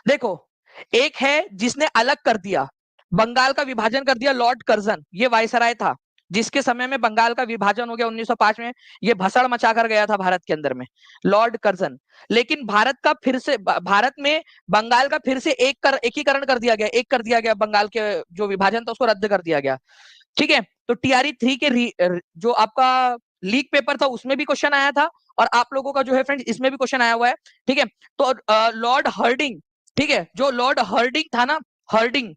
देखो, एक है जिसने अलग कर दिया, बंगाल का विभाजन कर दिया, लॉर्ड कर्जन, ये वायसराय था जिसके समय में बंगाल का विभाजन हो गया 1905 में, ये भसड़ मचा कर गया था भारत के अंदर में, लॉर्ड कर्जन। लेकिन भारत का फिर से भारत में बंगाल का फिर से एकीकरण कर दिया गया, एक कर दिया गया, बंगाल के जो विभाजन था उसको रद्द कर दिया गया। ठीक है, तो टीआरई 3 के जो आपका लीक पेपर था उसमें भी क्वेश्चन आया था, और आप लोगों का जो है फ्रेंड्स इसमें भी क्वेश्चन आया हुआ है। ठीक है, तो लॉर्ड हर्डिंग, ठीक है, जो लॉर्ड हर्डिंग था ना, हर्डिंग,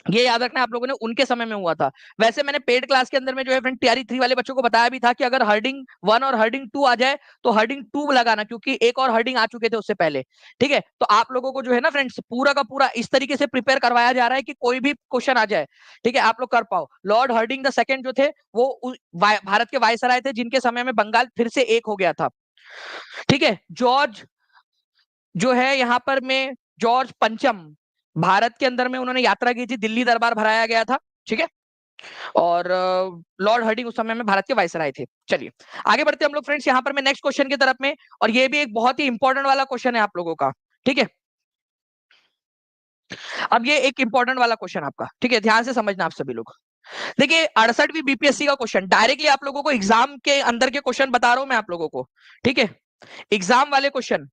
ये याद रखना आप लोगों ने, उनके समय में हुआ था। वैसे मैंने पेड क्लास के अंदर में जो है फ्रेंड टीआरई 3 वाले बच्चों को बताया भी था कि अगर हर्डिंग 1 और हर्डिंग 2 आ जाए तो हर्डिंग 2 लगाना, क्योंकि एक और हर्डिंग आ चुके थे उससे पहले। ठीक है, तो आप लोगों को जो है ना फ्रेंड्स पूरा का पूरा इस तरीके से प्रिपेयर करवाया जा रहा है कि कोई भी क्वेश्चन आ जाए, ठीक है, आप लोग कर पाओ। लॉर्ड हर्डिंग द सेकंड जो थे वो भारत के वायसराय थे जिनके समय में बंगाल फिर से एक हो गया था। ठीक है, जॉर्ज जो है यहाँ पर में जॉर्ज पंचम, भारत के अंदर में उन्होंने यात्रा की थी, दिल्ली दरबार भराया गया था। ठीक है, और लॉर्ड हर्डिंग उस समय में भारत के वायसराय थे। चलिए आगे बढ़ते हैं हम लोग फ्रेंड्स यहाँ पर मैं नेक्स्ट क्वेश्चन की तरफ में, और ये भी एक बहुत ही इंपॉर्टेंट वाला क्वेश्चन है आप लोगों का। ठीक है, अब ये एक इंपॉर्टेंट वाला क्वेश्चन आपका, ठीक है, ध्यान से समझना आप सभी लोग। देखिए 68वीं बीपीएससी का क्वेश्चन, डायरेक्टली आप लोगों को एग्जाम के अंदर के क्वेश्चन बता रहा हूं मैं आप लोगों को। ठीक है, एग्जाम वाले क्वेश्चन,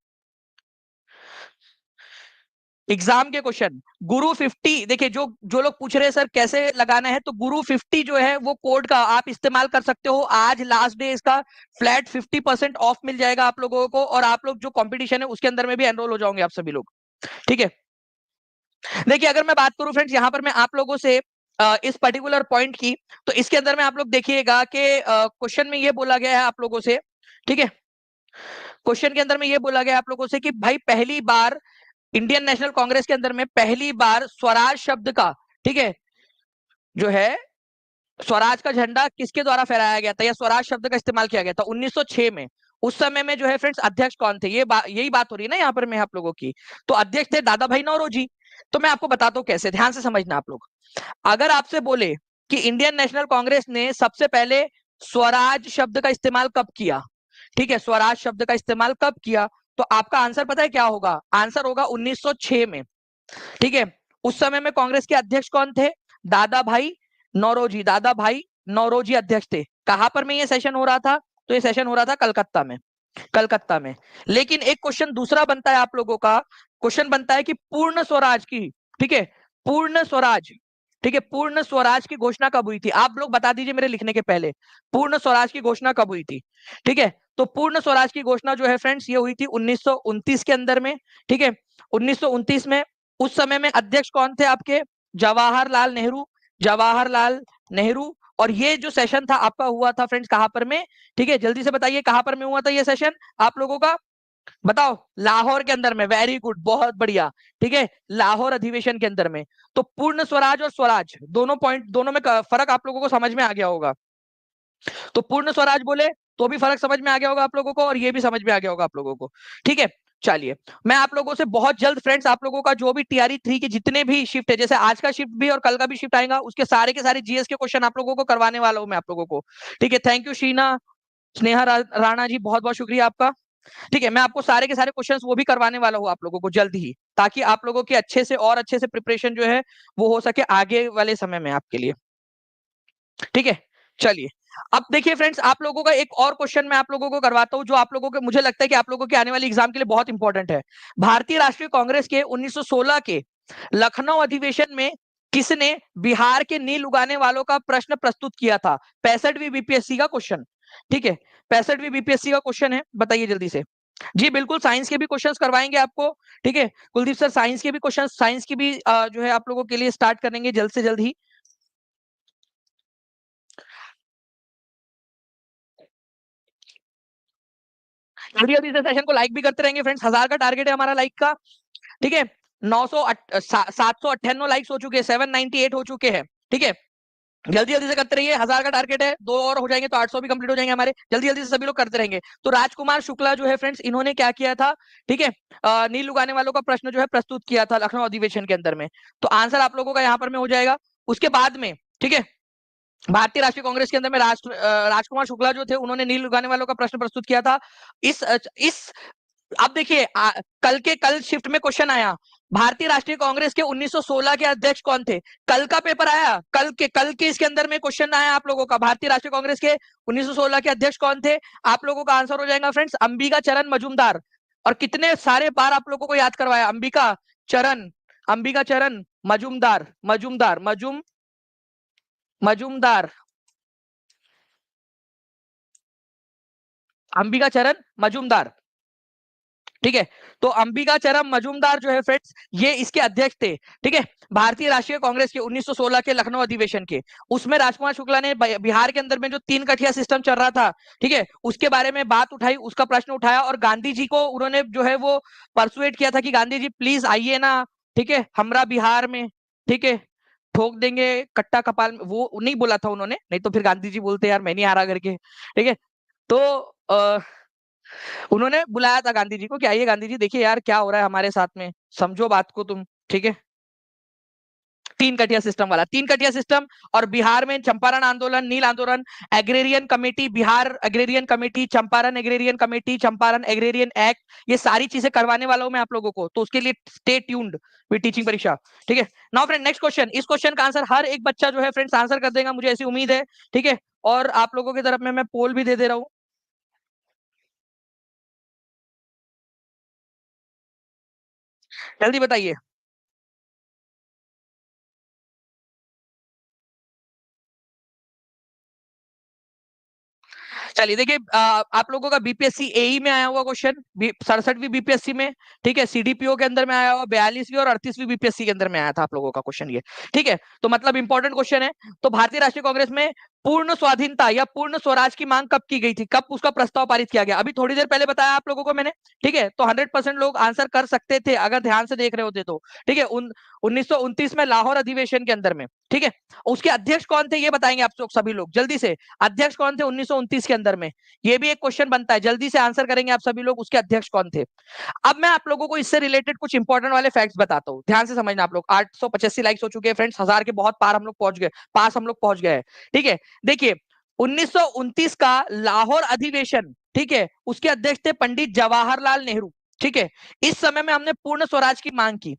एग्जाम के क्वेश्चन, गुरु 50, देखिए जो जो लोग पूछ रहे हैं सर कैसे लगाना है, तो गुरु 50 जो है वो कोड का आप इस्तेमाल कर सकते हो, आज लास्ट डे इसका, फ्लैट 50% ऑफ मिल जाएगा आप लोगों को, और आप लोग जो कंपटीशन है उसके अंदर में भी एनरोल हो जाओगे आप सभी लोग। ठीक है, देखिए अगर मैं बात करूं फ्रेंड्स यहाँ पर मैं आप लोगों से इस पर्टिकुलर पॉइंट की, तो इसके अंदर में आप लोग देखिएगा कि क्वेश्चन में ये बोला गया है आप लोगों से। ठीक है, क्वेश्चन के अंदर में ये बोला गया है आप लोगों से कि भाई पहली बार इंडियन नेशनल कांग्रेस के अंदर में पहली बार स्वराज शब्द का, ठीक है, जो है स्वराज का झंडा किसके द्वारा फहराया गया था, या स्वराज शब्द का इस्तेमाल किया गया था 1906 में। उस समय में जो है फ्रेंड्स अध्यक्ष कौन थे, यही बात हो रही है ना यहाँ पर मैं आप लोगों की, तो अध्यक्ष थे दादा भाई नौरोजी। तो मैं आपको बताता हूँ कैसे, ध्यान से समझना आप लोग। अगर आपसे बोले कि इंडियन नेशनल कांग्रेस ने सबसे पहले स्वराज शब्द का इस्तेमाल कब किया, ठीक है, स्वराज शब्द का इस्तेमाल कब किया, तो आपका आंसर पता है क्या होगा, आंसर होगा 1906 में। ठीक है, उस समय में कांग्रेस के अध्यक्ष कौन थे, दादा भाई नौरोजी, दादा भाई नौरोजी अध्यक्ष थे। कहां पर में ये सेशन हो रहा था, तो ये सेशन हो रहा था कलकत्ता में, कलकत्ता में। लेकिन एक क्वेश्चन दूसरा बनता है आप लोगों का, क्वेश्चन बनता है कि पूर्ण स्वराज की, ठीक है, पूर्ण स्वराज, ठीक है, पूर्ण स्वराज की घोषणा कब हुई थी, आप लोग बता दीजिए मेरे लिखने के पहले, पूर्ण स्वराज की घोषणा कब हुई थी। ठीक है, तो पूर्ण स्वराज की घोषणा जो है फ्रेंड्स ये हुई थी 1929 के अंदर में। ठीक है, 1929 में। उस समय में अध्यक्ष कौन थे आपके, जवाहरलाल नेहरू, जवाहरलाल नेहरू। और ये जो सेशन था आपका हुआ था फ्रेंड्स कहां पर में, ठीक है, जल्दी से बताइए कहां पर में हुआ था ये सेशन आप लोगों का, बताओ, लाहौर के अंदर में, वेरी गुड, बहुत बढ़िया। ठीक है, लाहौर अधिवेशन के अंदर में। तो पूर्ण स्वराज और स्वराज दोनों पॉइंट, दोनों में फर्क आप लोगों को समझ में आ गया होगा। तो पूर्ण स्वराज बोले तो भी फर्क समझ में आ गया होगा आप लोगों को, और ये भी समझ में आ गया होगा आप लोगों को। ठीक है, चलिए मैं आप लोगों से बहुत जल्द फ्रेंड्स आप लोगों का जो भी टीआरई 3 के जितने भी शिफ्ट है, जैसे आज का शिफ्ट भी और कल का भी शिफ्ट आएगा, उसके सारे के सारे जीएस के क्वेश्चन आप लोगों को करवाने वाला हूं मैं आप लोगों को। ठीक है, थैंक यू शीना स्नेहा राणा जी, बहुत बहुत शुक्रिया आपका। ठीक है, मैं आपको सारे के सारे क्वेश्चंस वो भी करवाने वाला हूँ आप लोगों को जल्द ही, ताकि आप लोगों के अच्छे से और अच्छे से प्रिपरेशन जो है वो हो सके आगे वाले समय में आपके लिए। ठीक है, चलिए अब देखिए फ्रेंड्स आप लोगों का एक और क्वेश्चन मैं आप लोगों को करवाता हूं, जो आप लोगों के, मुझे लगता है कि आप लोगों के आने वाले एग्जाम के लिए बहुत इंपॉर्टेंट है। भारतीय राष्ट्रीय कांग्रेस के 1916 के लखनऊ अधिवेशन में किसने बिहार के नील उगाने वालों का प्रश्न प्रस्तुत किया था? 65वीं बीपीएससी का क्वेश्चन। ठीक है, 65वीं बीपीएससी का क्वेश्चन है, बताइए जल्दी से। जी बिल्कुल, साइंस के भी क्वेश्चंस करवाएंगे आपको। ठीक है कुलदीप सर, साइंस के भी क्वेश्चन, साइंस की भी जो है आप लोगों के लिए स्टार्ट करेंगे जल्द से जल्द ही। जल्दी जल्दी से सेशन को लाइक भी करते रहेंगे फ्रेंड्स, 1000 का टारगेट है हमारा लाइक का। ठीक है, 798 लाइक्स हो चुके हैं, 798 हो चुके हैं। ठीक है, जल्दी जल्दी से करते रहिए, 1000 का टारगेट है, 2 और हो जाएंगे तो 800 भी कंप्लीट हो जाएंगे हमारे। जल्दी जल्दी से सभी लोग करते रहेंगे। तो राजकुमार शुक्ला जो है फ्रेंड्स, इन्होंने क्या किया था? ठीक है, नील उगाने वालों का प्रश्न जो है प्रस्तुत किया था लखनऊ अधिवेशन के अंदर में। तो आंसर आप लोगों का यहाँ पर में हो जाएगा। उसके बाद में ठीक है, भारतीय राष्ट्रीय कांग्रेस के अंदर में राजकुमार शुक्ला जो थे, उन्होंने नील उगाने वालों का प्रश्न प्रस्तुत किया था। इस अब देखिए, कल शिफ्ट में क्वेश्चन आया, भारतीय राष्ट्रीय कांग्रेस के 1916 के अध्यक्ष कौन थे? कल का पेपर आया, कल के इसके अंदर में क्वेश्चन आया आप लोगों का, भारतीय राष्ट्रीय कांग्रेस के 1916 के अध्यक्ष कौन थे? आप लोगों का आंसर हो जाएगा फ्रेंड्स, अंबिका चरण मजूमदार। और कितने सारे बार आप लोगों को याद करवाया, चरण अंबिका चरण मजूमदार, मजूमदार, अंबिका चरण मजूमदार। ठीक है, तो अंबिका चरण मजूमदार जो है फ्रेंड्स, ये इसके अध्यक्ष थे। ठीक है, भारतीय राष्ट्रीय कांग्रेस के 1916 के लखनऊ अधिवेशन के, उसमें राजकुमार शुक्ला ने बिहार के अंदर में जो 3 कठिया सिस्टम चल रहा था, ठीक है, उसके बारे में बात उठाई, उसका प्रश्न उठाया, और गांधी जी को उन्होंने जो है वो परसुएट किया था कि गांधी जी प्लीज आइए ना, ठीक है, हमरा बिहार में, ठीक है, ठोक देंगे कट्टा कपाल में। वो नहीं बोला था उन्होंने, नहीं तो फिर गांधी जी बोलते यार मैं नहीं आ रहा करके। ठीक है, तो उन्होंने बुलाया था गांधी जी को कि आइए गांधी जी, देखिए यार क्या हो रहा है हमारे साथ में, समझो बात को तुम। ठीक है, 3 कटिया सिस्टम वाला, 3 कटिया सिस्टम, और बिहार में चंपारण आंदोलन, नील आंदोलन, agrarian committee, Bihar agrarian committee, Champaran agrarian committee, Champaran agrarian act, ये सारी चीजें करवाने वाला हूं मैं आप लोगों को, तो उसके लिए स्टे ट्यून्ड विद टीचिंग परीक्षा। ठीक है, नाउ फ्रेंड नेक्स्ट क्वेश्चन, इस क्वेश्चन का आंसर हर एक बच्चा जो है फ्रेंड्स आंसर कर देगा, मुझे ऐसी उम्मीद है। ठीक है, और आप लोगों की तरफ में मैं पोल भी दे दे रहा हूँ, जल्दी बताइए। चलिए देखिए, आप लोगों का बीपीएससी एई में आया हुआ क्वेश्चन, 67वीं बीपीएससी में, ठीक है, सीडीपीओ के अंदर में आया हुआ, 42वीं और 38वीं बीपीएससी के अंदर में आया था आप लोगों का क्वेश्चन ये। ठीक है, तो मतलब इंपॉर्टेंट क्वेश्चन है। तो भारतीय राष्ट्रीय कांग्रेस में पूर्ण स्वाधीनता या पूर्ण स्वराज की मांग कब की गई थी, कब उसका प्रस्ताव पारित किया गया? अभी थोड़ी देर पहले बताया आप लोगों को मैंने। ठीक है, तो 100% लोग आंसर कर सकते थे अगर ध्यान से देख रहे होते तो। ठीक है, 1929 में लाहौर अधिवेशन के अंदर में। ठीक है, उसके अध्यक्ष कौन थे ये बताएंगे आप लोग सभी लोग जल्दी से, अध्यक्ष कौन थे 1929 के अंदर में? ये भी एक क्वेश्चन बनता है, जल्दी से आंसर करेंगे आप सभी लोग, उसके अध्यक्ष कौन थे? अब मैं आप लोगों को इससे रिलेटेड कुछ इंपॉर्टेंट वाले फैक्ट्स बताता हूँ, ध्यान से समझना आप लोग। 885 लाइक्स हो चुके हैं फ्रेंड्स, 1000 के बहुत पार हम लोग पहुंच गए, पास हम लोग पहुंच गए हैं। ठीक है, देखिए 1929 का लाहौर अधिवेशन, ठीक है, उसके अध्यक्ष थे पंडित जवाहरलाल नेहरू। ठीक है, इस समय में हमने पूर्ण स्वराज की मांग की।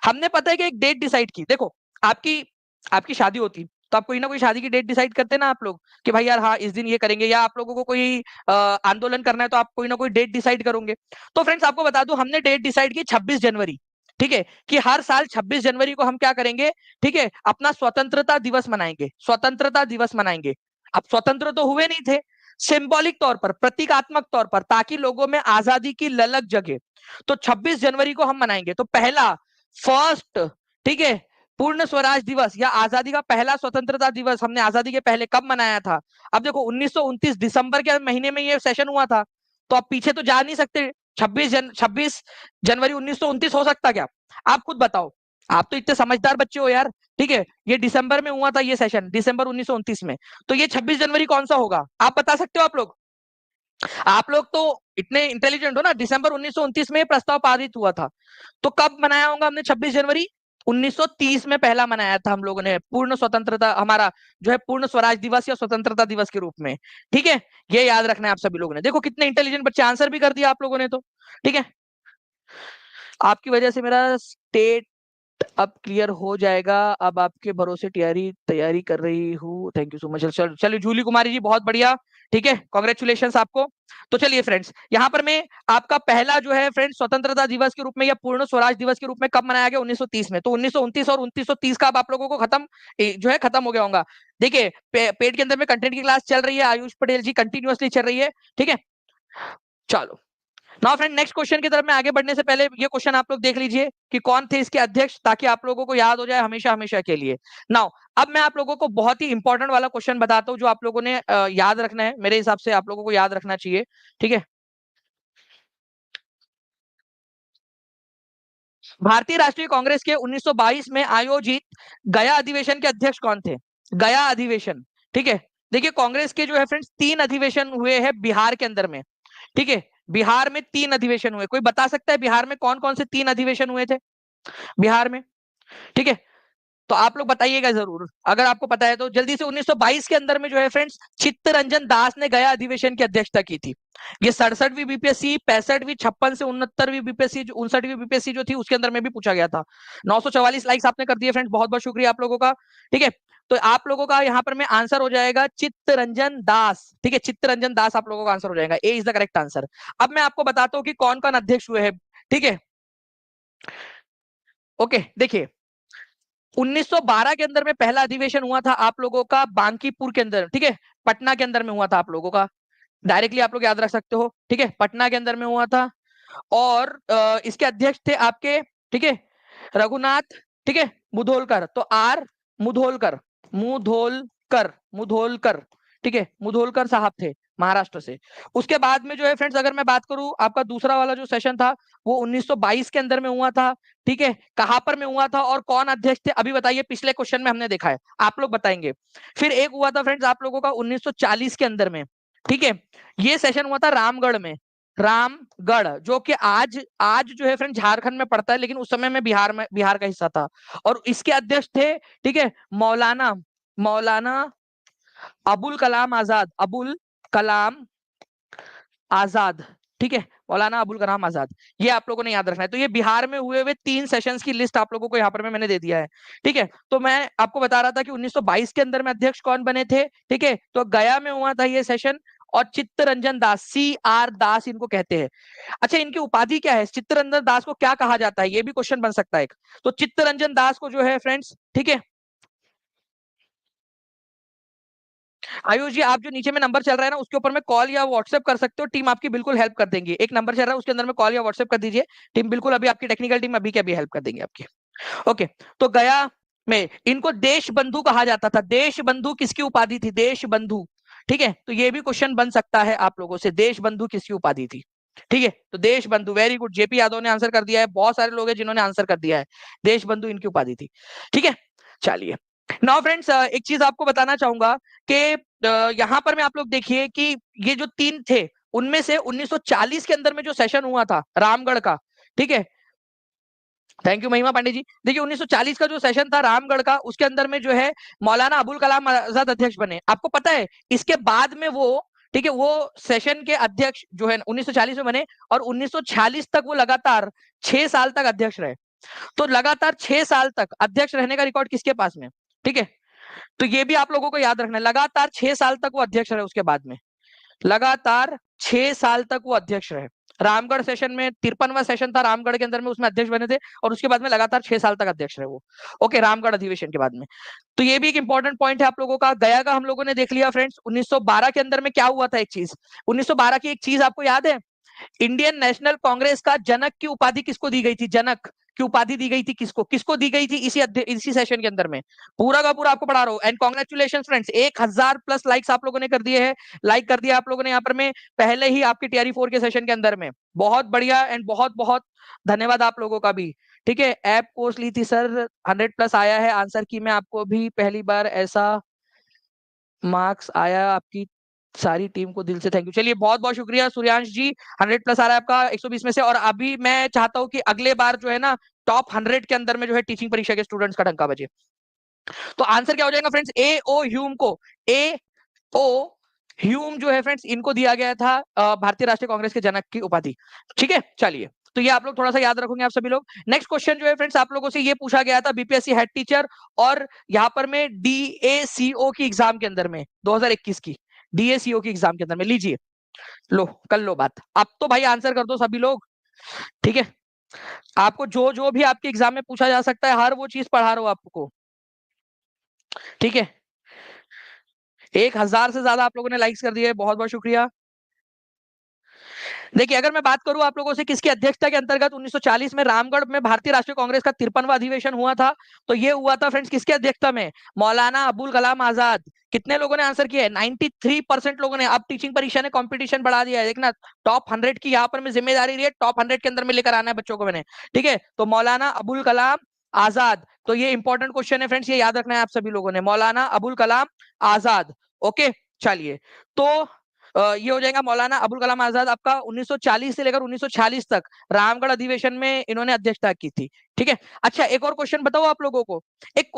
हमने पता है कि एक डेट डिसाइड की, देखो आपकी आपकी शादी होती तो आप कोई ना कोई शादी की डेट डिसाइड करते ना आप लोग, कि भाई यार हाँ इस दिन ये करेंगे, या आप लोगों को कोई आंदोलन करना है तो आप कोई ना कोई डेट डिसाइड करोगे। तो फ्रेंड्स आपको बता दूं, हमने डेट डिसाइड की 26 जनवरी। ठीक है, कि हर साल 26 जनवरी को हम क्या करेंगे, ठीक है, अपना स्वतंत्रता दिवस मनाएंगे, स्वतंत्रता दिवस मनाएंगे। अब स्वतंत्र तो हुए नहीं थे, सिंबॉलिक तौर पर, प्रतीकात्मक तौर पर, ताकि लोगों में आजादी की ललक जगे, तो 26 जनवरी को हम मनाएंगे। तो पहला, फर्स्ट, ठीक है, पूर्ण स्वराज दिवस या आजादी का पहला स्वतंत्रता दिवस हमने आजादी के पहले कब मनाया था? अब देखो 1929 दिसंबर के महीने में ये सेशन हुआ था, तो आप पीछे तो जा नहीं सकते। 26 जनवरी 1929 हो सकता क्या? आप खुद बताओ, आप तो इतने समझदार बच्चे हो यार। ठीक है, ये दिसंबर में हुआ था ये सेशन, दिसंबर 1929 में, तो ये 26 जनवरी कौन सा होगा? आप बता सकते हो आप लोग? आप लोग तो इतने इंटेलिजेंट हो ना, दिसंबर 1929 में प्रस्ताव पारित हुआ था, तो कब मनाया होगा हमने 26 जनवरी? 1930 में पहला मनाया था हम लोगों ने पूर्ण स्वतंत्रता, हमारा जो है पूर्ण स्वराज दिवस या स्वतंत्रता दिवस के रूप में। ठीक है, ये याद रखना है आप सभी लोगों ने। देखो कितने इंटेलिजेंट बच्चे, आंसर भी कर दिया आप लोगों ने तो। ठीक है, आपकी वजह से मेरा स्टेट अब क्लियर हो जाएगा, अब आपके भरोसे तैयारी तैयारी कर रही हूँ। Thank you so much. चलिए जूली कुमारी जी बहुत बढ़िया। ठीक है, कॉन्ग्रेचुलेशन आपको। तो चलिए फ्रेंड्स, यहाँ पर मैं आपका पहला जो है फ्रेंड्स स्वतंत्रता दिवस के रूप में या पूर्ण स्वराज दिवस के रूप में कब मनाया गया? 1930 में। तो 1929 और 1930 का अब आप लोगों को खत्म हो गया होगा। देखिए पेट के अंदर में कंटेंट की क्लास चल रही है, आयुष पटेल जी कंटिन्यूअसली चल रही है, ठीक है। चलो नाउ फ्रेंड, नेक्स्ट क्वेश्चन की तरफ में आगे बढ़ने से पहले ये क्वेश्चन आप लोग देख लीजिए कि कौन थे इसके अध्यक्ष, ताकि आप लोगों को याद हो जाए हमेशा हमेशा के लिए। नाउ अब मैं आप लोगों को बहुत ही इंपॉर्टेंट वाला क्वेश्चन बताता हूं जो आप लोगों ने याद रखना है, मेरे हिसाब से आप लोगों को याद रखना चाहिए, ठीक है। भारतीय राष्ट्रीय कांग्रेस के 1922 में आयोजित गया अधिवेशन के अध्यक्ष कौन थे? गया अधिवेशन, ठीक है। देखिए कांग्रेस के जो है फ्रेंड्स 3 अधिवेशन हुए हैं बिहार के अंदर में, ठीक है। बिहार में 3 अधिवेशन हुए, कोई बता सकता है बिहार में कौन कौन से 3 अधिवेशन हुए थे बिहार में? ठीक है, तो आप लोग बताइएगा जरूर अगर आपको पता है तो जल्दी से। 1922 के अंदर में जो है फ्रेंड्स चित्तरंजन दास ने गया अधिवेशन की अध्यक्षता की थी। ये 67वीं बीपीएससी, 65वीं, 56 से 69वीं बीपीएससी, 59वीं बीपीएससी जो थी उसके अंदर में भी पूछा गया था। 944 लाइक्स आपने कर दिए फ्रेंड्स, बहुत बहुत शुक्रिया आप लोगों का, ठीक है। तो आप लोगों का यहाँ पर में आंसर हो जाएगा चित्तरंजन दास, ठीक है। चित्तरंजन दास आप लोगों का आंसर हो जाएगा, ए इज द करेक्ट आंसर। अब मैं आपको बताता हूँ कि कौन कौन अध्यक्ष हुए हैं, ठीक है। ओके देखिए 1912 के अंदर में पहला अधिवेशन हुआ था आप लोगों का बांकीपुर के अंदर, ठीक है। पटना के अंदर में हुआ था आप लोगों का, डायरेक्टली आप लोग याद रख सकते हो, ठीक है। पटना के अंदर में हुआ था और इसके अध्यक्ष थे आपके, ठीक है, रघुनाथ, ठीक है, मुधोलकर। तो आर मुधोलकर, मुधोलकर, मुधोलकर, ठीक है, मुधोलकर साहब थे महाराष्ट्र से। उसके बाद में जो है फ्रेंड्स अगर मैं बात करूं, आपका दूसरा वाला जो सेशन था वो 1922 के अंदर में हुआ था, ठीक है। कहां पर में हुआ था और कौन अध्यक्ष थे अभी बताइए, पिछले क्वेश्चन में हमने देखा है, आप लोग बताएंगे। फिर एक हुआ था फ्रेंड्स आप लोगों का 1940 के अंदर में, ठीक है। ये सेशन हुआ था रामगढ़ में, रामगढ़ जो कि आज आज जो है फ्रेंड झारखंड में पड़ता है, लेकिन उस समय में बिहार का हिस्सा था। और इसके अध्यक्ष थे, ठीक है, मौलाना मौलाना अबुल कलाम आजाद, अबुल कलाम आजाद, ठीक है, मौलाना अबुल कलाम आजाद। ये आप लोगों ने याद रखना है। तो ये बिहार में हुए हुए 3 सेशंस की लिस्ट आप लोगों को यहाँ पर मैंने दे दिया है, ठीक है। तो मैं आपको बता रहा था कि 1922 के अंदर में अध्यक्ष कौन बने थे, ठीक है। तो गया में हुआ था ये सेशन, और चित्तरंजन दास, CR दास इनको कहते हैं। अच्छा इनकी उपाधि क्या है, चित्तरंजन दास को क्या कहा जाता है, ये भी क्वेश्चन बन सकता है एक। तो चित्तरंजन दास को जो है फ्रेंड्स, ठीक है, आयुष जी आप जो नीचे में नंबर चल रहा है ना उसके ऊपर में कॉल या व्हाट्सएप कर सकते हो, टीम आपकी बिल्कुल हेल्प कर देंगी। एक नंबर चल रहा है उसके अंदर में कॉल या व्हाट्सएप कर दीजिए, टीम बिल्कुल अभी आपकी टेक्निकल टीम अभी के अभी हेल्प कर देंगे आपकी। ओके, तो गया में इनको देश बंधु कहा जाता था। देश बंधु किसकी उपाधि थी, देश बंधु, ठीक है। तो ये भी क्वेश्चन बन सकता है आप लोगों से, देश बंधु किसकी उपाधि थी, ठीक है। तो देश बंधु, वेरी गुड, जेपी यादव ने आंसर कर दिया है, बहुत सारे लोग हैं जिन्होंने आंसर कर दिया है, देश बंधु इनकी उपाधि थी, ठीक है। चलिए नाउ फ्रेंड्स एक चीज आपको बताना चाहूंगा कि यहाँ पर में आप लोग देखिए कि ये जो 3 थे उनमें से 1940 के अंदर में जो सेशन हुआ था रामगढ़ का, ठीक है, थैंक यू महिमा पांडे जी। देखिए 1940 का जो सेशन था रामगढ़ का, उसके अंदर में जो है मौलाना अबुल कलाम आजाद अध्यक्ष बने। आपको पता है इसके बाद में वो, ठीक है, वो सेशन के अध्यक्ष जो है 1940 में बने, और 1946 तक वो लगातार 6 साल तक अध्यक्ष रहे। तो लगातार 6 साल तक अध्यक्ष रहने का रिकॉर्ड किसके पास में, ठीक है। तो ये भी आप लोगों को याद रखना है, लगातार 6 साल तक वो अध्यक्ष रहे, उसके बाद में लगातार 6 साल तक वो अध्यक्ष रहे। रामगढ़ सेशन में 53वां सेशन था रामगढ़ के अंदर में, उसमें अध्यक्ष बने थे, और उसके बाद में लगातार 6 साल तक अध्यक्ष रहे वो। ओके, रामगढ़ अधिवेशन के बाद में। तो ये भी एक इंपॉर्टेंट पॉइंट है आप लोगों का। गया का हम लोगों ने देख लिया फ्रेंड्स। 1912 के अंदर में क्या हुआ था, एक चीज 1912 की एक चीज आपको याद है, इंडियन नेशनल कांग्रेस का जनक की उपाधि किसको दी गई थी, जनक की उपाधि दी गई थी किसको, किसको दी गई थी इसी सेशन के अंदर में, पूरा का पूरा आपको पढ़ा रहा हूं। एंड कॉन्ग्रेचुलेशन फ्रेंड्स, 1000+ लाइक्स आप लोगों ने कर दिए हैं, लाइक कर दिया आप लोगों ने यहाँ पर में पहले ही आपके टीआरई 4 के सेशन के अंदर में, बहुत बढ़िया। एंड बहुत बहुत धन्यवाद आप लोगों का भी, ठीक है। ऐप कोर्स ली थी सर, 100+ आया है आंसर की, मैं आपको भी पहली बार ऐसा मार्क्स आया, आपकी सारी टीम को दिल से थैंक यू। चलिए बहुत बहुत शुक्रिया सूर्यांश जी, 100+ आ रहा है आपका 120 में से। और अभी मैं चाहता हूं कि अगले बार जो है ना टॉप 100 के अंदर में जो है टीचिंग परीक्षा के स्टूडेंट्स का डंका बजे। तो आंसर क्या हो जाएगा फ्रेंड्स, ए ओ ह्यूम को, ए ओ ह्यूम जो है फ्रेंड्स इनको दिया गया था भारतीय राष्ट्रीय कांग्रेस के जनक की उपाधि, ठीक है। चलिए तो ये आप लोग थोड़ा सा याद रखोगे आप सभी लोग। नेक्स्ट क्वेश्चन जो है फ्रेंड्स आप लोगों से ये पूछा गया था बीपीएससी हेड टीचर और यहाँ पर में DACO की एग्जाम के अंदर में 2021 की, डीएसीओ की एग्जाम के अंदर में। लीजिए, लो कर लो बात, अब तो भाई आंसर कर दो सभी लोग। ठीक है, आपको जो जो भी आपके एग्जाम में पूछा जा सकता है हर वो चीज पढ़ा रहा हूं आपको। ठीक है, 1000 से ज्यादा आप लोगों ने लाइक्स कर दिए, बहुत बहुत शुक्रिया। देखिए, अगर मैं बात करूं आप लोगों से किसकी अध्यक्षता के अंतर्गत 1940 में रामगढ़ में भारतीय राष्ट्रीय कांग्रेस का 53वां अधिवेशन हुआ था, तो ये हुआ था फ्रेंड्स किसकी अध्यक्षता में? मौलाना अबुल कलाम आजाद। कितने लोगों ने आंसर किया है? 93% लोगों ने। अब टीचिंग परीक्षा ने कंपटीशन बढ़ा दिया है, देखना टॉप 100 की यहाँ पर मैं जिम्मेदारी रही है, टॉप 100 के अंदर में लेकर आना है बच्चों को मैंने। ठीक है, तो मौलाना अबुल कलाम आजाद, तो ये इंपॉर्टेंट क्वेश्चन है फ्रेंड्स, ये याद रखना है आप सभी लोगों ने, मौलाना अबुल कलाम आजाद। ओके, चलिए, तो ये हो जाएगा मौलाना अबुल कलाम आजाद। आपका 1940 से लेकर 1946 तक रामगढ़ अधिवेशन में इन्होंने अध्यक्षता की थी। ठीक है, अच्छा एक और क्वेश्चन बताओ आप लोगों को। एक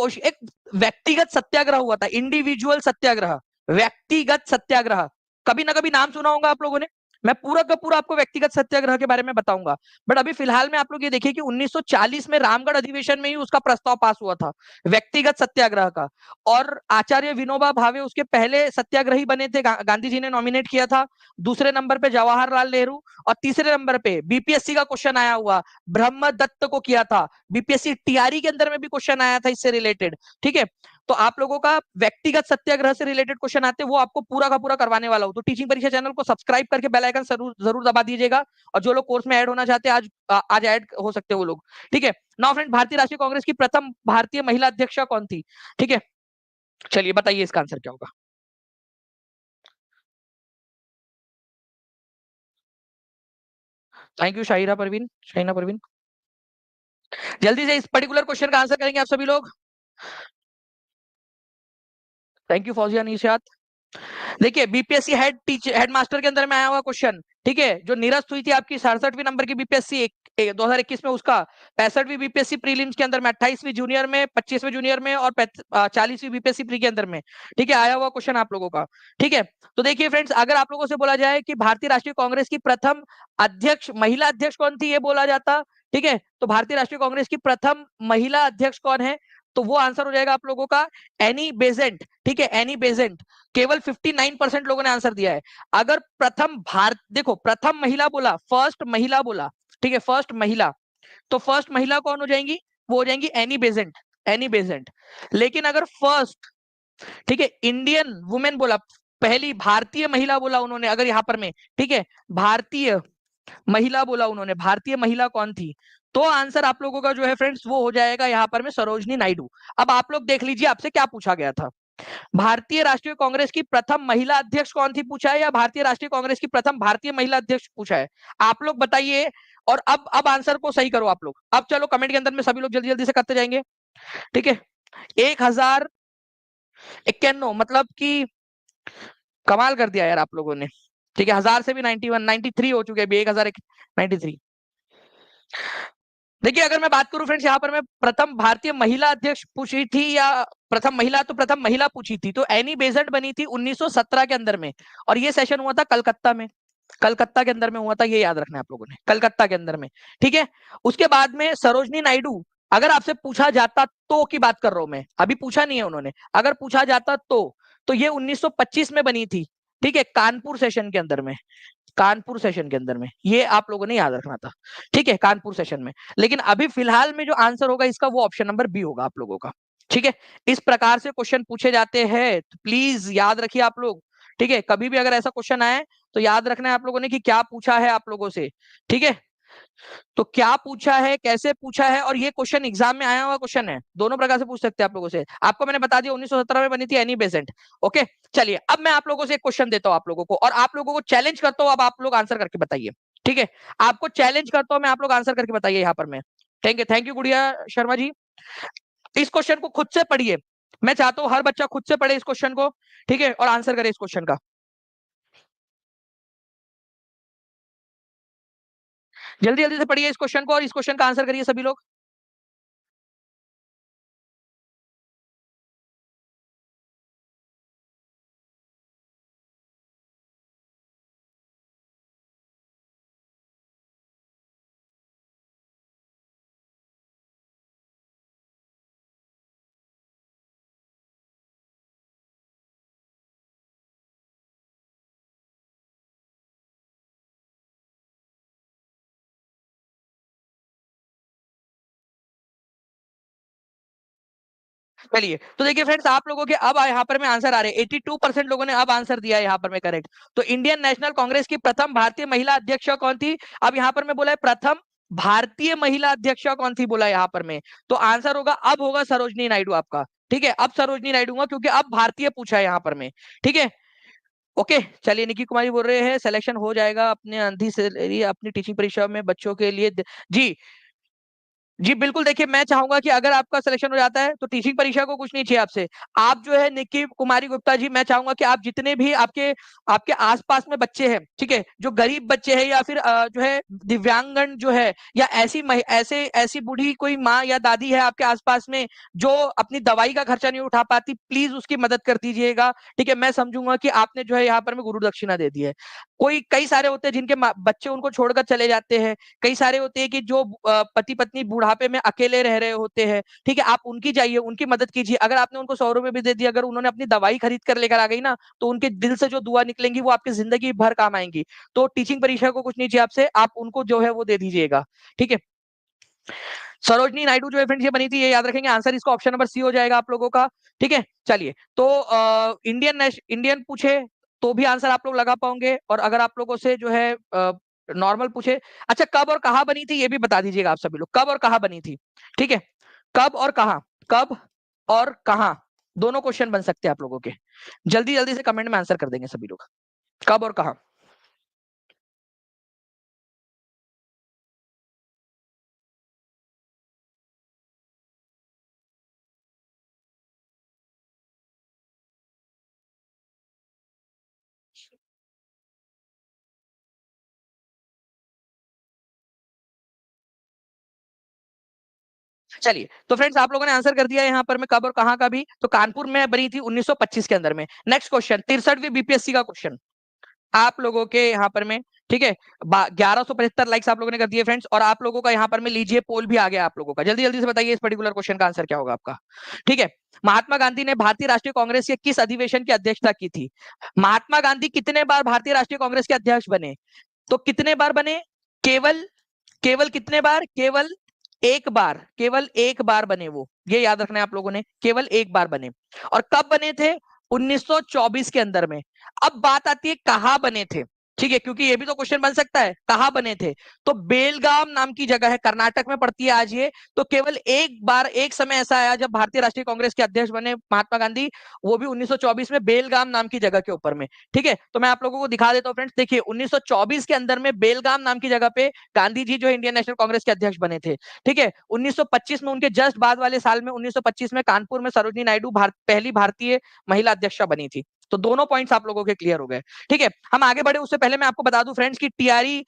व्यक्तिगत सत्याग्रह हुआ था, इंडिविजुअल सत्याग्रह, व्यक्तिगत सत्याग्रह, कभी ना कभी नाम सुना होगा आप लोगों ने। मैं पूरा का पूरा आपको व्यक्तिगत सत्याग्रह के बारे में बताऊंगा, बट अभी फिलहाल में आप लोग ये देखिए कि 1940 में रामगढ़ अधिवेशन में ही उसका प्रस्ताव पास हुआ था, व्यक्तिगत सत्याग्रह का। और आचार्य विनोबा भावे उसके पहले सत्याग्रही बने थे, गांधी जी ने नॉमिनेट किया था। दूसरे नंबर पे जवाहरलाल नेहरू, और तीसरे नंबर पे बीपीएससी का क्वेश्चन आया हुआ ब्रह्मदत्त को किया था। बीपीएससी टीआरई के अंदर में भी क्वेश्चन आया था इससे रिलेटेड। ठीक है, तो आप लोगों का व्यक्तिगत सत्याग्रह से रिलेटेड क्वेश्चन आते हैं, वो आपको पूरा का पूरा करवाने वाला हूं। तो टीचिंग परीक्षा चैनल को सब्सक्राइब करके बेल आइकन जरूर जरूर दबा दीजिएगा, और जो लोग कोर्स में ऐड होना चाहते हैं आज ऐड हो सकते हैं वो लोग। ठीक है, नाउ फ्रेंड, भारतीय राष्ट्रीय कांग्रेस की प्रथम भारतीय महिला अध्यक्ष कौन थी? ठीक है, चलिए बताइए इसका आंसर क्या होगा। Thank you Shahira Parveen, Shahina Parveen. जल्दी से इस पर्टिकुलर क्वेश्चन का आंसर करेंगे आप सभी लोग। Thank you Fauzia Nishat. देखिए, बीपीएससी हेडमास्टर के अंदर में आया हुआ क्वेश्चन। ठीक है, जो निरस्त हुई थी आपकी 67वीं नंबर की बीपीएससी 2021 में, उसका 65वीं बीपीएससी प्रीलिम्स के अंदर में, 28वीं जूनियर में, 25वें जूनियर में, और 40वीं बीपीएससी प्री के अंदर में। ठीक है, आया हुआ क्वेश्चन आप लोगों का। ठीक है, तो देखिए फ्रेंड्स, अगर आप लोगों से बोला जाए कि भारतीय राष्ट्रीय कांग्रेस की प्रथम अध्यक्ष, महिला अध्यक्ष कौन थी, ये बोला जाता। ठीक है, तो भारतीय राष्ट्रीय कांग्रेस की प्रथम महिला अध्यक्ष कौन है, तो वो आंसर हो जाएगा आप लोगों का एनी बेजेंट। ठीक है, एनी बेजेंट। केवल 59% लोगों ने आंसर दिया है। अगर प्रथम भारत, देखो प्रथम महिला बोला, फर्स्ट महिला बोला, ठीक है, फर्स्ट महिला, तो फर्स्ट महिला कौन हो जाएंगी? वो हो जाएंगी एनी बेजेंट, एनी बेजेंट। लेकिन अगर फर्स्ट, ठीक है, इंडियन वुमेन बोला, पहली भारतीय महिला बोला उन्होंने, अगर यहां पर में, ठीक है, भारतीय महिला बोला उन्होंने, भारतीय महिला कौन थी, तो आंसर आप लोगों का जो है फ्रेंड्स वो हो जाएगा यहां पर में सरोजनी नायडू। अब आप लोग देख लीजिए, आपसे क्या पूछा गया था, भारतीय राष्ट्रीय कांग्रेस की प्रथम महिला अध्यक्ष कौन थी पूछा है, या भारतीय राष्ट्रीय कांग्रेस की प्रथम भारतीय महिला अध्यक्ष पूछा है? आप लोग बताइए। और अब आंसर को सही करो आप लोग। अब चलो कमेंट के अंदर में सभी लोग जल्दी जल्दी से करते जाएंगे। ठीक है, 1091, मतलब कि कमाल कर दिया यार आप लोगों ने। ठीक है, 1000 से भी 93 हो चुके हैं अभी, 1093। देखिए, अगर मैं बात करूं फ्रेंड्स, यहाँ पर मैं प्रथम भारतीय महिला अध्यक्ष पूछी थी, या प्रथम महिला, तो प्रथम महिला पूछी थी, तो एनी बेजंट बनी थी 1917 के अंदर में, और ये सेशन हुआ था कलकत्ता में। कलकत्ता के अंदर में हुआ था, ये याद रखना है आप लोगों ने, कलकत्ता के अंदर में। ठीक है, उसके बाद में सरोजनी नायडू, अगर आपसे पूछा जाता तो की बात कर रहा हूं मैं, अभी पूछा नहीं है उन्होंने, अगर पूछा जाता तो ये 1925 में बनी थी। ठीक है, कानपुर सेशन के अंदर में, कानपुर सेशन के अंदर में, ये आप लोगों ने याद रखना था। ठीक है, कानपुर सेशन में। लेकिन अभी फिलहाल में जो आंसर होगा इसका, वो ऑप्शन नंबर बी होगा आप लोगों का। ठीक है, इस प्रकार से क्वेश्चन पूछे जाते हैं, तो प्लीज याद रखिए आप लोग। ठीक है, कभी भी अगर ऐसा क्वेश्चन आए तो याद रखना है आप लोगों ने कि क्या पूछा है आप लोगों से। ठीक है, तो क्या पूछा है, कैसे पूछा है, और ये क्वेश्चन एग्जाम में आया हुआ क्वेश्चन है, दोनों प्रकार से पूछ सकते हैं आप लोगों से। आपको मैंने बता दिया 1917 में बनी थी एनी बेसेंट। ओके, चलिए अब मैं आप लोगों से एक क्वेश्चन देता हूं आप लोगों को, और आप लोगों को चैलेंज करता हूं, अब आप लोग आंसर करके बताइए। ठीक है, आपको चैलेंज करता हूं मैं, आप लोग आंसर करके बताइए यहाँ पर मैं। थैंक यू गुड़िया शर्मा जी। इस क्वेश्चन को खुद से पढ़िए, मैं चाहता हूं हर बच्चा खुद से पढ़े इस क्वेश्चन को। ठीक है, और आंसर करे इस क्वेश्चन का। जल्दी जल्दी से पढ़िए इस क्वेश्चन को, और इस क्वेश्चन का आंसर करिए सभी लोग। चलिए, तो देखिए फ्रेंड्स, आप लोगों के अब यहाँ पर में आंसर आ रहे हैं। 82% लोगों ने अब आंसर दिया है यहाँ पर में करेक्ट। तो इंडियन नेशनल कांग्रेस की प्रथम भारतीय महिला अध्यक्ष कौन थी? अब यहाँ पर में बोला है प्रथम भारतीय महिला अध्यक्ष कौन थी, बोला यहाँ पर में। तो आंसर होगा, अब होगा सरोजनी नायडू आपका। ठीक है, अब सरोजनी नायडू होगा, क्योंकि अब भारतीय पूछा है यहाँ पर में। ठीक है, ओके। चलिए, निकी कुमारी बोल रहे हैं सिलेक्शन हो जाएगा अपने अंधी से अपनी टीचिंग परीक्षा में बच्चों के लिए जी जी बिल्कुल। देखिए, मैं चाहूंगा कि अगर आपका सिलेक्शन हो जाता है तो टीचिंग परीक्षा को कुछ नहीं चाहिए आपसे। आप जो है निक्की कुमारी गुप्ता जी, मैं चाहूंगा कि आप जितने भी आपके आपके आसपास में बच्चे हैं, ठीक है, जो गरीब बच्चे हैं या फिर जो है दिव्यांगन जो है, या ऐसे ऐसी बूढ़ी कोई माँ या दादी है आपके आसपास में जो अपनी दवाई का खर्चा नहीं उठा पाती, प्लीज उसकी मदद कर दीजिएगा। ठीक है, मैं समझूंगा कि आपने जो है यहाँ पर में गुरु दक्षिणा दे दी है। कोई कई सारे होते हैं जिनके बच्चे उनको छोड़कर चले जाते हैं। कई सारे होते हैं कि जो पति पत्नी बुढ़ापे में अकेले रह रहे होते हैं। ठीक है, आप उनकी जाइए, उनकी मदद कीजिए। अगर आपने उनको 100 रुपए भी दे दिए, अगर उन्होंने अपनी दवाई खरीद कर लेकर आ गई ना, तो उनके दिल से जो दुआ निकलेंगी वो आपकी जिंदगी भर काम आएंगी। तो टीचिंग परीक्षा को कुछ नहीं चाहिए आपसे, आप उनको जो है वो दे दीजिएगा। ठीक है, सरोजनी नायडू जो है फ्रेंड्स ये बनी थी, ये याद रखेंगे। आंसर इसका ऑप्शन नंबर सी हो जाएगा आप लोगों का। ठीक है, चलिए, तो इंडियन पूछे तो भी आंसर आप लोग लगा पाओगे, और अगर आप लोगों से जो है नॉर्मल पूछे, अच्छा कब और कहाँ बनी थी ये भी बता दीजिएगा आप सभी लोग, कब और कहाँ बनी थी। ठीक है, कब और कहाँ, कब और कहाँ, दोनों क्वेश्चन बन सकते हैं आप लोगों के। जल्दी जल्दी से कमेंट में आंसर कर देंगे सभी लोग, कब और कहाँ। चलिए, तो फ्रेंड्स आप लोगों ने आंसर कर दिया यहाँ पर में कब और कहाँ का भी। तो कानपुर में बनी थी 1925 के अंदर में। नेक्स्ट क्वेश्चन, 63वीं बीपीएससी का क्वेश्चन आप लोगों के यहाँ पर में। ठीक है, 1175 लाइक्स आप लोगों ने कर दिए फ्रेंड्स, और आप लोगों का यहाँ पर में लीजिए पोल भी आ गया आप लोगों का। जल्दी जल्दी से बताइए इस पर्टिकुलर क्वेश्चन का आंसर क्या होगा आपका। ठीक है, महात्मा गांधी ने भारतीय राष्ट्रीय कांग्रेस के किस अधिवेशन की अध्यक्षता की थी? महात्मा गांधी कितने बार भारतीय राष्ट्रीय कांग्रेस के अध्यक्ष बने? तो कितने बार बने? केवल केवल कितने बार? केवल एक बार, केवल एक बार बने वो, ये याद रखना है आप लोगों ने, केवल एक बार बने। और कब बने थे? 1924 के अंदर में। अब बात आती है कहां बने थे। ठीक है, क्योंकि ये भी तो क्वेश्चन बन सकता है, कहां बने थे। तो बेलगाम नाम की जगह है, कर्नाटक में पड़ती है आज ये। तो केवल एक बार, एक समय ऐसा आया जब भारतीय राष्ट्रीय कांग्रेस के अध्यक्ष बने महात्मा गांधी, वो भी 1924 में बेलगाम नाम की जगह के ऊपर में। ठीक है, तो मैं आप लोगों को दिखा देता हूँ फ्रेंड्स, देखिए 1924 के अंदर में बेलगाम नाम की जगह पे गांधी जी जो है इंडियन नेशनल कांग्रेस के अध्यक्ष बने थे। ठीक है, 1925 में उनके जस्ट बाद वाले साल में 1925 में कानपुर में सरोजनी नायडू पहली भारतीय महिला अध्यक्षा बनी थी। तो दोनों पॉइंट्स आप लोगों के क्लियर हो गए। ठीक है, हम आगे बढ़े उससे पहले मैं आपको बता दूं फ्रेंड्स की टीआरई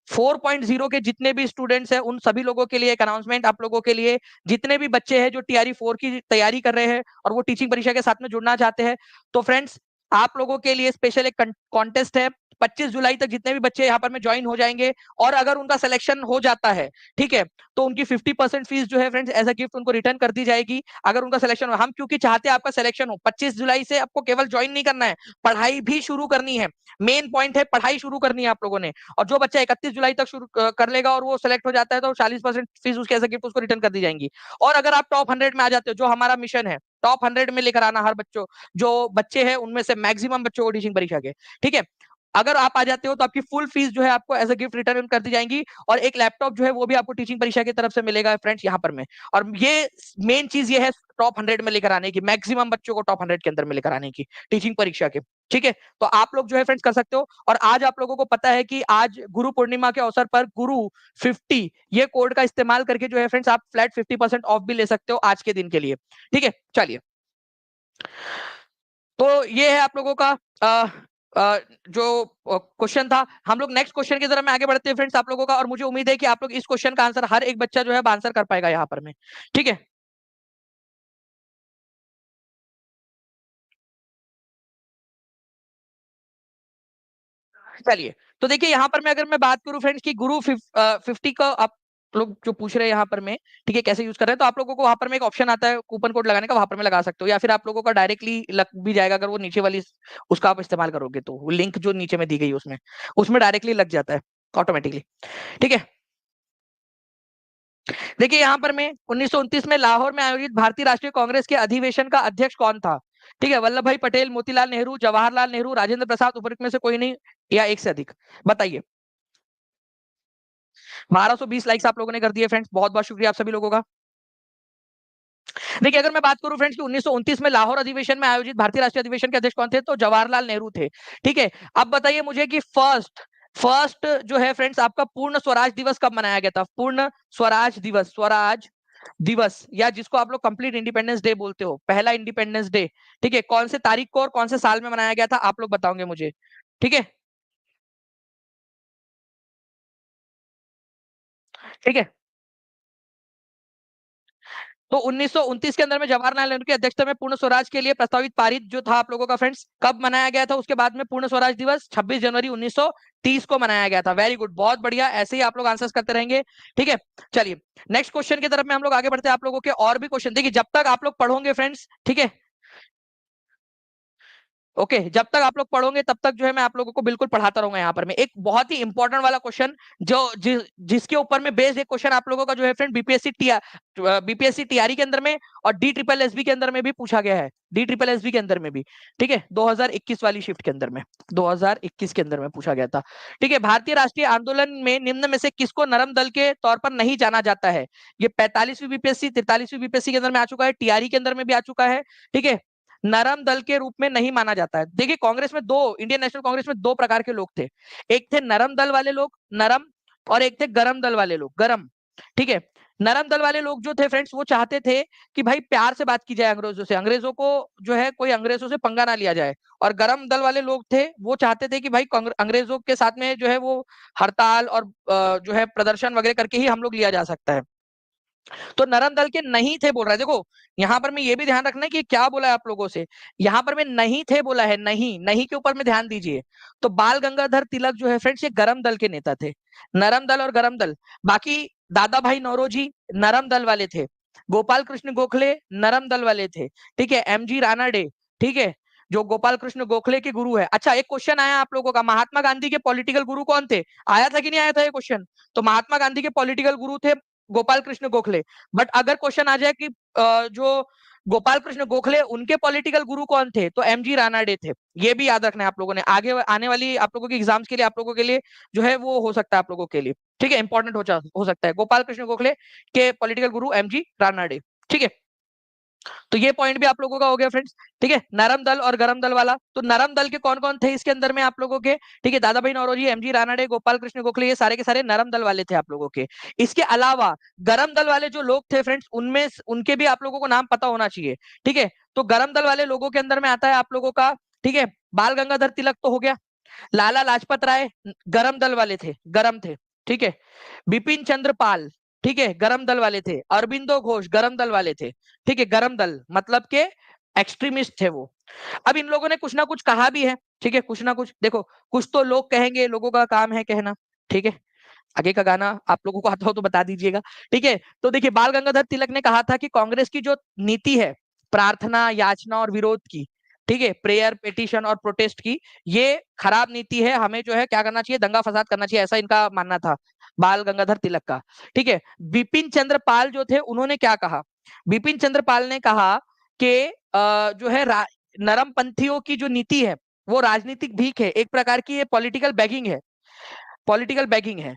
4.0 के जितने भी स्टूडेंट्स हैं उन सभी लोगों के लिए एक अनाउंसमेंट आप लोगों के लिए। जितने भी बच्चे हैं जो टीआरई 4 की तैयारी कर रहे हैं और वो टीचिंग परीक्षा के साथ में जुड़ना चाहते हैं, तो फ्रेंड्स आप लोगों के लिए स्पेशल एक कॉन्टेस्ट है। 25 जुलाई तक जितने भी बच्चे यहाँ पर में ज्वाइन हो जाएंगे, और अगर उनका सिलेक्शन हो जाता है, ठीक है, तो उनकी 50% फीस जो है फ्रेंड्स एज अ गिफ्ट उनको रिटर्न कर दी जाएगी। अगर उनका सिलेक्शन हो, हम क्योंकि चाहते हैं आपका सिलेक्शन हो, 25 जुलाई से आपको केवल ज्वाइन नहीं करना है, पढ़ाई भी शुरू करनी है। मेन पॉइंट है पढ़ाई शुरू करनी है आप लोगों ने। और जो बच्चा 31 जुलाई तक शुरू कर लेगा और वो सिलेक्ट हो जाता है, तो 40% फीस उसके एज अ गिफ्ट उसको रिटर्न कर दी जाएंगी। और अगर आप टॉप 100 में आ जाते हो, जो हमारा मिशन है, टॉप 100 में लेकर आना हर बच्चों, जो बच्चे हैं उनमें से मैक्सिमम बच्चों को टीचिंग परीक्षा के। ठीक है, अगर आप आ जाते हो तो आपकी फुल फीस जो है आपको एज अ गिफ्ट रिटर्न कर दी जाएंगी, और एक लैपटॉप जो है वो भी आपको टीचिंग परीक्षा की तरफ से मिलेगा फ्रेंड्स यहाँ पर में। और ये मेन चीज ये है टॉप 100 में लेकर आने की, मैक्सिमम बच्चों को टॉप 100 के अंदर में लेकर आने की टीचिंग परीक्षा के। ठीक है, तो आप लोग जो है फ्रेंड्स कर सकते हो। और आज आप लोगों को पता है कि आज गुरु पूर्णिमा के अवसर पर गुरु 50 ये कोड का इस्तेमाल करके जो है फ्रेंड्स आप फ्लैट 50% ऑफ भी ले सकते हो आज के दिन के लिए। ठीक है, चलिए, तो ये है आप लोगों का जो क्वेश्चन था। हम लोग नेक्स्ट क्वेश्चन की तरफ में आगे बढ़ते हैं फ्रेंड्स आप लोगों का, और मुझे उम्मीद है कि आप लोग इस क्वेश्चन का आंसर हर एक बच्चा जो है आंसर कर पाएगा यहाँ पर में। ठीक है, चलिए, तो देखिए यहाँ पर मैं अगर मैं बात करूं फ्रेंड्स की गुरु 50 का आप लोग जो पूछ रहे हैं यहाँ पर में, ठीक है, कैसे यूज कर रहे हैं, तो आप लोगों को वहां पर में एक ऑप्शन आता है कूपन कोड लगाने का, वहां पर में लगा सकते हो, या फिर आप लोगों का डायरेक्टली लग भी जाएगा अगर वो नीचे वाली उसका आप इस्तेमाल करोगे, तो वो लिंक जो नीचे में दी गई है उसमें उसमें डायरेक्टली लग जाता है ऑटोमेटिकली। ठीक है, देखिए यहाँ पर मैं 1929 में लाहौर में आयोजित भारतीय राष्ट्रीय कांग्रेस के अधिवेशन का अध्यक्ष कौन था? ठीक है, वल्लभ भाई पटेल, मोतीलाल नेहरू, जवाहरलाल नेहरू, राजेंद्र प्रसाद, उपरोक्त में से कोई नहीं या एक से अधिक, बताइए। 1220 लाइक्स आप लोगों ने कर दिए फ्रेंड्स, बहुत बहुत शुक्रिया आप सभी लोगों का। देखिए अगर मैं बात करूं फ्रेंड्स कि 1929 में लाहौर अधिवेशन में आयोजित भारतीय राष्ट्रीय अधिवेशन के अध्यक्ष कौन थे, तो जवाहरलाल नेहरू थे। ठीक है, अब बताइए मुझे कि फर्स्ट फर्स्ट जो है फ्रेंड्स आपका पूर्ण स्वराज दिवस कब मनाया गया था? पूर्ण स्वराज दिवस या जिसको आप लोग कंप्लीट इंडिपेंडेंस डे बोलते हो, पहला इंडिपेंडेंस डे, ठीक है, कौन से तारीख को और कौन से साल में मनाया गया था, आप लोग बताओगे मुझे। ठीक है, ठीक है। तो 1929 के अंदर में जवाहरलाल नेहरू की अध्यक्षता में पूर्ण स्वराज के लिए प्रस्तावित पारित जो था आप लोगों का फ्रेंड्स, कब मनाया गया था? उसके बाद में पूर्ण स्वराज दिवस 26 जनवरी 1930 को मनाया गया था। वेरी गुड, बहुत बढ़िया, ऐसे ही आप लोग आंसर्स करते रहेंगे। ठीक है, चलिए नेक्स्ट क्वेश्चन की तरफ में हम लोग आगे बढ़ते हैं। आप लोगों के और भी क्वेश्चन देखिए, जब तक आप लोग पढ़ोगे फ्रेंड्स, ठीक है, ओके जब तक आप लोग पढ़ोगे तब तक जो है मैं आप लोगों को बिल्कुल पढ़ाता रहूंगा। यहाँ पर मैं एक बहुत ही इंपॉर्टेंट वाला क्वेश्चन जिसके ऊपर में बेस्ड एक क्वेश्चन आप लोगों का जो है फ्रेंड बीपीएससी टीआरई के अंदर में और डी ट्रिपल एसबी के अंदर में भी पूछा गया है, डी ट्रिपल एसबी के अंदर में भी। ठीक है, 2021 वाली शिफ्ट के अंदर में, 2021 के अंदर में पूछा गया था। ठीक है, भारतीय राष्ट्रीय आंदोलन में निम्न में से किसको नरम दल के तौर पर नहीं जाना जाता है? ये 45वीं बीपीएससी 43वीं बीपीएससी के अंदर में आ चुका है, टीआरई के अंदर में भी आ चुका है। ठीक है, नरम दल के रूप में नहीं माना जाता है। देखिए कांग्रेस में दो, इंडियन नेशनल कांग्रेस में दो प्रकार के लोग थे, एक थे नरम दल वाले लोग, नरम, और एक थे गरम दल वाले लोग, गरम। ठीक है, नरम दल वाले लोग जो थे फ्रेंड्स वो चाहते थे कि भाई प्यार से बात की जाए अंग्रेजों से, अंग्रेजों को जो है कोई अंग्रेजों से पंगा ना लिया जाए। और गरम दल वाले लोग थे वो चाहते थे कि भाई अंग्रेजों के साथ में जो है वो हड़ताल और जो है प्रदर्शन वगैरह करके ही हम लोग लिया जा सकता है। तो नरम दल के नहीं थे बोल रहा है। देखो यहाँ पर मैं ये भी ध्यान रखना है कि क्या बोला है आप लोगों से, यहाँ पर मैं नहीं थे बोला है, नहीं नहीं के ऊपर में ध्यान दीजिए। तो बाल गंगाधर तिलक जो है फ्रेंड्स ये गरम दल के नेता थे, नरम दल और गरम दल। बाकी दादा भाई नौरोजी नरम दल वाले थे, गोपाल कृष्ण गोखले नरम दल वाले थे, ठीक है, एमजी रानाडे, ठीक है, जो गोपाल कृष्ण गोखले के गुरु है। अच्छा एक क्वेश्चन आया आप लोगों का, महात्मा गांधी के पॉलिटिकल गुरु कौन थे? आया था कि नहीं आया था ये क्वेश्चन? तो महात्मा गांधी के पॉलिटिकल गुरु थे गोपाल कृष्ण गोखले। बट अगर क्वेश्चन आ जाए कि जो गोपाल कृष्ण गोखले उनके पॉलिटिकल गुरु कौन थे, तो एमजी रानाडे थे। ये भी याद रखना है आप लोगों ने, आगे आने वाली आप लोगों के एग्जाम्स के लिए आप लोगों के लिए जो है वो हो सकता है आप लोगों के लिए, ठीक है, इंपॉर्टेंट हो सकता है। गोपाल कृष्ण गोखले के पॉलिटिकल गुरु एमजी रानाडे। ठीक है, तो ये पॉइंट भी आप लोगों का हो गया फ्रेंड्स। ठीक है, नरम दल और गरम दल वाला, तो नरम दल के कौन कौन थे इसके अंदर में आप लोगों के? ठीक है, दादा भाई नौरोजी, एमजी रानाडे, गोपाल कृष्ण गोखले, ये सारे के सारे नरम दल वाले थे आप लोगों के। इसके अलावा गरम दल वाले जो लोग थे फ्रेंड्स उनमें उनके भी आप लोगों को नाम पता होना चाहिए। ठीक है, तो गरम दल वाले लोगों के अंदर में आता है आप लोगों का, ठीक है, बाल गंगाधर तिलक तो हो गया, लाला लाजपत राय गरम दल वाले थे, गरम थे। ठीक है, बिपिन चंद्र पाल, ठीक है, गरम दल वाले थे, अरबिंदो घोष गरम दल वाले थे। ठीक है, गरम दल मतलब के एक्सट्रीमिस्ट थे वो। अब इन लोगों ने कुछ ना कुछ कहा भी है, ठीक है, कुछ ना कुछ, देखो कुछ तो लोग कहेंगे, लोगों का काम है कहना। ठीक है, आगे का गाना आप लोगों को आता हो तो बता दीजिएगा। ठीक है, तो देखिए बाल गंगाधर तिलक ने कहा था कि कांग्रेस की जो नीति है प्रार्थना याचना और विरोध की, ठीक है, प्रेयर पिटीशन और प्रोटेस्ट की, ये खराब नीति है, हमें जो है क्या करना चाहिए, दंगा फसाद करना चाहिए, ऐसा इनका मानना था बाल गंगाधर तिलक का। ठीक है, बिपिन चंद्र पाल जो थे उन्होंने क्या कहा? बिपिन चंद्र पाल ने कहा कि जो है नरम पंथियों की जो नीति है वो राजनीतिक भीख है, एक प्रकार की ये पॉलिटिकल बैगिंग है, पॉलिटिकल बैगिंग है,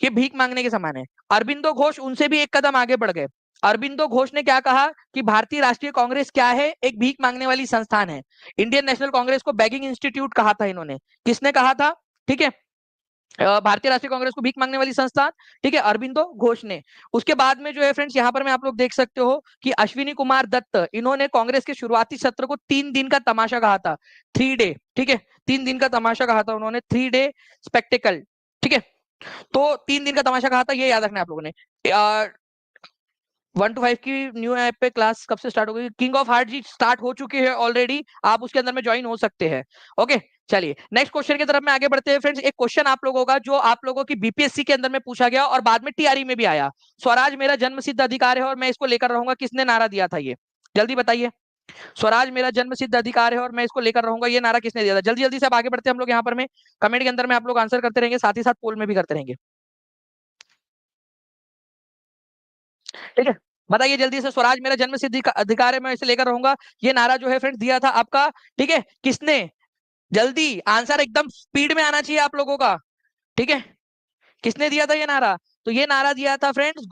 ये भीख मांगने के समान है। अरबिंदो घोष उनसे भी एक कदम आगे बढ़ गए। अरबिंदो घोष ने क्या कहा कि भारतीय राष्ट्रीय कांग्रेस क्या है, एक भीख मांगने वाली संस्थान है। इंडियन नेशनल कांग्रेस को बैगिंग इंस्टीट्यूट कहा था इन्होंने। किसने कहा था? ठीक है, भारतीय राष्ट्रीय कांग्रेस को भीख मांगने वाली संस्थान, ठीक है, अरबिंदो घोष ने। उसके बाद में जो है फ्रेंड्स यहाँ पर में आप लोग देख सकते हो कि अश्विनी कुमार दत्त, इन्होंने कांग्रेस के शुरुआती सत्र को 3 दिन का तमाशा कहा था, 3 डे, ठीक है, 3 दिन का तमाशा कहा था उन्होंने, 3 डे स्पेक्टेकल। ठीक है, तो 3 दिन का तमाशा कहा था, ये याद रखना है आप लोगों ने। 1 to 5 की न्यू ऐप पे क्लास कब से स्टार्ट हो गई? King of heart ji start हो चुकी है ऑलरेडी, आप उसके अंदर में ज्वाइन हो सकते हैं। ओके, चलिए नेक्स्ट क्वेश्चन की तरफ में आगे बढ़ते हैं फ्रेंड्स। एक क्वेश्चन आप लोगों का जो आप लोगों की बीपीएससी के अंदर में पूछा गया और बाद में टीआरई में भी आया, स्वराज मेरा जन्म सिद्ध अधिकार है और मैं इसको लेकर रहूंगा, किसने नारा दिया था ये? जल्दी बताइए। स्वराज मेरा जन्म सिद्ध अधिकार है और मैं इसको लेकर रहूंगा, ये नारा किसने दिया था? जल्दी जल्दी से आप आगे बढ़ते हैं हम लोग यहाँ पर में, कमेंट के अंदर में आप लोग आंसर करते रहेंगे, साथ ही साथ पोल में भी करते रहेंगे। ठीक है, बताइए जल्दी से। स्वराज मेरा जन्म सिद्ध अधिकार है, मैं इसे लेकर रहूंगा, ये नारा जो है फ्रेंड्स दिया था आपका, ठीक है, किसने? जल्दी आंसर एकदम स्पीड में आना चाहिए आप लोगों का, ठीक है, किसने दिया था ये नारा? तो ये नारा दिया था फ्रेंड्स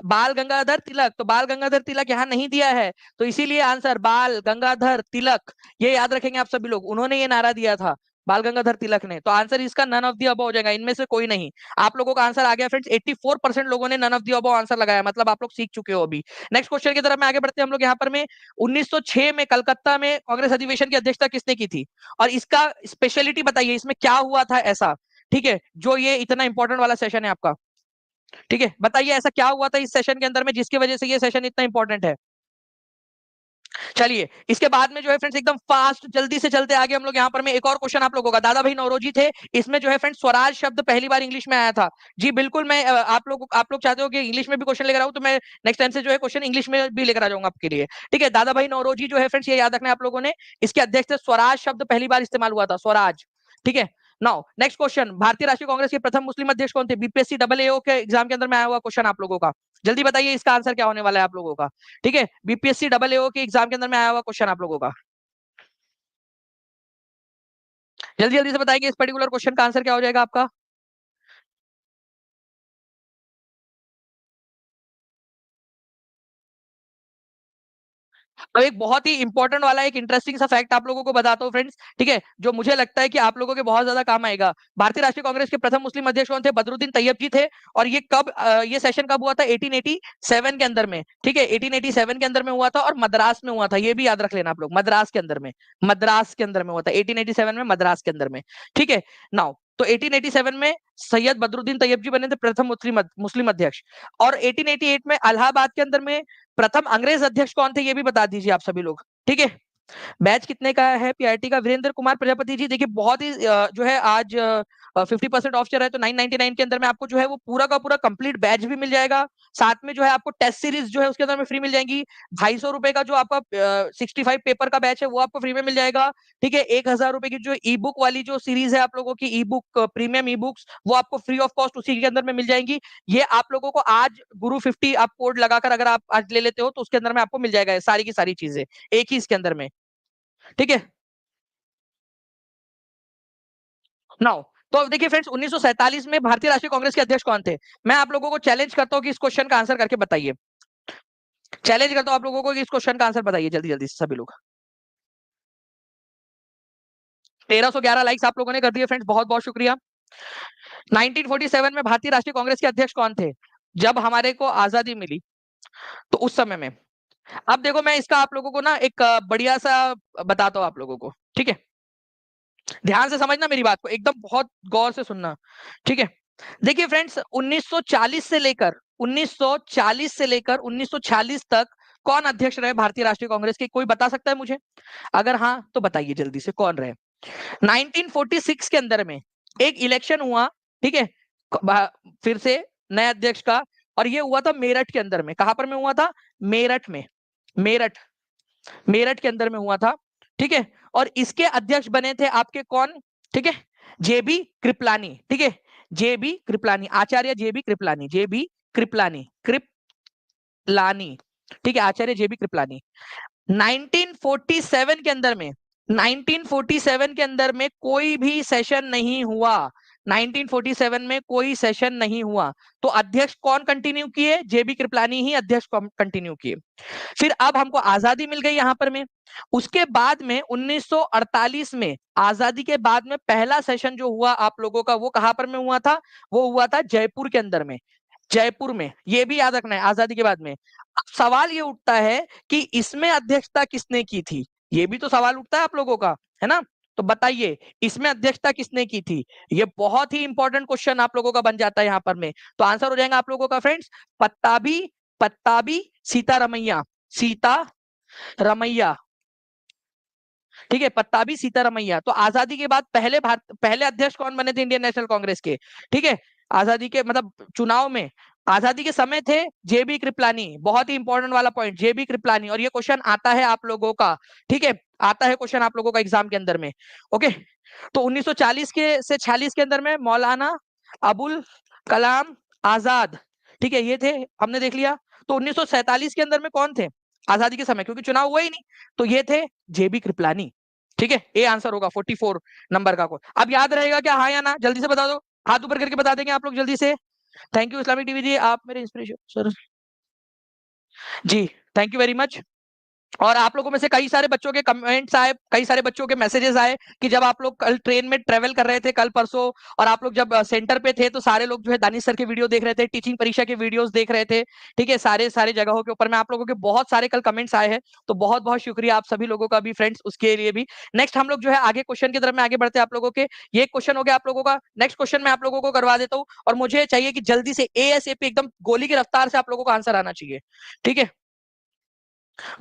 बाल गंगाधर तिलक। तो बाल गंगाधर तिलक यहाँ नहीं दिया है, तो इसीलिए आंसर बाल गंगाधर तिलक, ये याद रखेंगे आप सभी लोग, उन्होंने ये नारा दिया था, बाल गंगाधर तिलक ने। तो आंसर इसका नन ऑफ दी अबव हो जाएगा, इनमें से कोई नहीं। आप लोगों का आंसर आ गया फ्रेंड्स, 84% लोगों ने none of the above answer लगाया, मतलब आप लोग सीख चुके हो अभी। नेक्स्ट क्वेश्चन की तरफ में आगे बढ़ते हैं हम लोग। यहाँ पर में 1906 में कलकत्ता में कांग्रेस अधिवेशन की अध्यक्षता किसने की थी? और इसका स्पेशलिटी बताइए, इसमें क्या हुआ था ऐसा, ठीक है, जो ये इतना इंपॉर्टेंट वाला सेशन है आपका, ठीक है, बताइए ऐसा क्या हुआ था इस सेशन के अंदर में जिसकी वजह से ये सेशन इतना इंपॉर्टेंट है। चलिए, इसके बाद में जो है फ्रेंड्स एकदम फास्ट जल्दी से चलते आगे हम लोग। यहाँ पर में एक और क्वेश्चन आप लोगों का, दादा भाई नौरोजी थे, इसमें जो है फ्रेंड्स स्वराज शब्द पहली बार इंग्लिश में आया था। जी बिल्कुल, मैं आप लोग चाहते हो कि इंग्लिश में भी क्वेश्चन लेकर आऊं, तो मैं नेक्स्ट टाइम से जो है क्वेश्चन इंग्लिश में भी लेकर आ जाऊंगा आपके लिए, ठीक है। दादा भाई नौरोजी जो है फ्रेंड्स, ये याद रखना है आप लोगों ने, इसके अध्यक्ष थे, स्वराज शब्द पहली बार इस्तेमाल हुआ था, स्वराज, ठीक है। नाउ नेक्स्ट क्वेश्चन, भारतीय राष्ट्रीय कांग्रेस के प्रथम मुस्लिम अध्यक्ष कौन थे? बीपीएससी डबल एओ के एग्जाम के अंदर में आया हुआ क्वेश्चन आप लोगों का, जल्दी बताइए इसका आंसर क्या होने वाला है आप लोगों का, ठीक है, बीपीएससी डबल एओ के एग्जाम के अंदर में आया हुआ क्वेश्चन आप लोगों का, जल्दी जल्दी से बताइए इस पर्टिकुलर क्वेश्चन का आंसर क्या हो जाएगा आपका। अब एक बहुत ही इंपॉर्टेंट वाला एक इंटरेस्टिंग सा फैक्ट आप लोगों को बताता हूँ फ्रेंड्स, ठीक है, जो मुझे लगता है कि आप लोगों के बहुत ज्यादा काम आएगा। भारतीय राष्ट्रीय कांग्रेस के प्रथम मुस्लिम अध्यक्ष कौन थे? बदरुद्दीन तैयब जी थे। और ये कब ये सेशन कब हुआ था? 1887 के अंदर में, ठीक है, 1887 के अंदर में हुआ था, और मद्रास में हुआ था, ये भी याद रख लेना आप लोग, मद्रास के अंदर में, मद्रास के अंदर में हुआ था 1887 में, मद्रास के अंदर में, ठीक है। नाउ तो 1887 में सैयद बदरुद्दीन तैयब जी बने थे प्रथम मुस्लिम अध्यक्ष। और 1888 में इलाहाबाद के अंदर में प्रथम अंग्रेज अध्यक्ष कौन थे, ये भी बता दीजिए आप सभी लोग, ठीक है। बैच कितने का है पीआईटी का? वीरेंद्र कुमार प्रजापति जी, देखिए बहुत ही जो है आज 50% ऑफ चल रहा है, तो 999 के अंदर में आपको जो है वो पूरा का पूरा कंप्लीट बैच भी मिल जाएगा। साथ में जो है आपको टेस्ट सीरीज जो है उसके अंदर में फ्री मिल जाएंगी। 250 रुपए का जो आपका 65 पेपर का बैच है वो आपको फ्री में मिल जाएगा, ठीक है। 1000 रुपए की जो ई बुक वाली जो सीरीज है आप लोगों की, ई बुक प्रीमियम ई बुक्स, वो आपको फ्री ऑफ कॉस्ट उसी के अंदर में मिल जाएंगी। ये आप लोगों को आज गुरु 50 आप कोड लगाकर अगर आप आज ले लेते हो तो उसके अंदर में आपको मिल जाएगा सारी की सारी चीजें एक ही इसके अंदर में, ठीक है। नाउ तो अब देखिए फ्रेंड्स, 1947 में भारतीय राष्ट्रीय कांग्रेस के अध्यक्ष कौन थे? मैं आप लोगों को चैलेंज करता हूं कि इस क्वेश्चन का आंसर करके बताइए, चैलेंज करता हूं आप लोगों को कि इस क्वेश्चन का आंसर बताइए जल्दी जल्दी से सभी लोग। 1311 लाइक्स आप लोगों ने कर दिए फ्रेंड्स, बहुत बहुत शुक्रिया। 1947 में भारतीय राष्ट्रीय कांग्रेस के अध्यक्ष कौन थे जब हमारे को आजादी मिली, तो उस समय में? अब देखो मैं इसका आप लोगों को ना एक बढ़िया सा बताता हूं आप लोगों को, ठीक है, ध्यान से समझना मेरी बात को, एकदम बहुत गौर से सुनना, ठीक है। देखिए फ्रेंड्स, 1940 से लेकर 1940 से लेकर 1946 तक कौन अध्यक्ष रहे भारतीय राष्ट्रीय कांग्रेस के? कोई बता सकता है मुझे? अगर हाँ तो बताइए जल्दी से कौन रहे। 1946 के अंदर में एक इलेक्शन हुआ, ठीक है, फिर से नए अध्यक्ष का, और ये हुआ था मेरठ के अंदर में। कहां पर में हुआ था? मेरठ में, मेरठ, मेरठ के अंदर में हुआ था, ठीक है। और इसके अध्यक्ष बने थे आपके कौन? ठीक है, जेबी कृपलानी, ठीक है, जेबी कृपलानी, आचार्य जेबी कृपलानी, जेबी कृपलानी, कृपलानी, ठीक है, आचार्य जेबी कृपलानी। 1947 के अंदर में, 1947 के अंदर में कोई भी सेशन नहीं हुआ, 1947 में कोई सेशन नहीं हुआ, तो अध्यक्ष कौन कंटिन्यू किए? जेबी कृपलानी ही अध्यक्ष कंटिन्यू किए। फिर अब हमको आजादी मिल गई यहां पर में, उसके बाद में 1948 में आजादी के बाद में पहला सेशन जो हुआ आप लोगों का, वो कहां पर में हुआ था? वो हुआ था जयपुर के अंदर में, जयपुर में, ये भी याद रखना है आजादी के बाद में। अब सवाल ये उठता है कि इसमें अध्यक्षता किसने की थी? ये भी तो सवाल उठता है आप लोगों का, है ना? तो बताइए इसमें अध्यक्षता किसने की थी? ये बहुत ही इंपॉर्टेंट क्वेश्चन आप लोगों का बन जाता है यहाँ पर में। तो आंसर हो जाएगा आप लोगों का फ्रेंड्स, पत्ताबी, पत्ताबी सीतारमैया, सीता रमैया, ठीक है, पत्ताबी सीतारमैया। तो आजादी के बाद पहले अध्यक्ष कौन बने थे इंडियन नेशनल कांग्रेस के? ठीक है, आजादी के मतलब चुनाव में, आजादी के समय थे जेबी कृपलानी, बहुत ही इंपॉर्टेंट वाला पॉइंट, जेबी कृपलानी। और ये क्वेश्चन आता है आप लोगों का, ठीक है, आता है क्वेश्चन आप लोगों का एग्जाम के अंदर में। ओके, तो 1940 के से 46 के अंदर में मौलाना अबुल कलाम आजाद, ठीक है, ये थे, हमने देख लिया। तो 1947 के अंदर में कौन थे आजादी के समय, क्योंकि चुनाव हुआ ही नहीं, तो ये थे जेबी कृपलानी। ठीक है, ए आंसर होगा 44 नंबर का। अब याद रहेगा क्या, हाँ या ना, जल्दी से बता दो, हाथ ऊपर करके बता देंगे आप लोग जल्दी से। Thank you Islamic TV ji, आप मेरे inspiration sir ji, thank you very much. और आप लोगों में से कई सारे बच्चों के कमेंट्स आए, कई सारे बच्चों के मैसेजेस आए कि जब आप लोग कल ट्रेन में ट्रेवल कर रहे थे कल परसों, और आप लोग जब सेंटर पे थे, तो सारे लोग जो है दानिश सर के वीडियो देख रहे थे, टीचिंग परीक्षा के वीडियोस देख रहे थे। ठीक है, सारे सारे जगहों के ऊपर में आप लोगों के बहुत सारे कल कमेंट्स आए हैं, तो बहुत बहुत शुक्रिया आप सभी लोगों का भी फ्रेंड्स, उसके लिए भी। नेक्स्ट हम लोग जो है आगे क्वेश्चन की तरफ में आगे बढ़ते हैं आप लोगों के। ये क्वेश्चन हो गया आप लोगों का, नेक्स्ट क्वेश्चन मैं आप लोगों को करवा देता हूँ, और मुझे चाहिए कि जल्दी से एएसएपी एकदम गोली की रफ्तार से आप लोगों को आंसर आना चाहिए। ठीक है,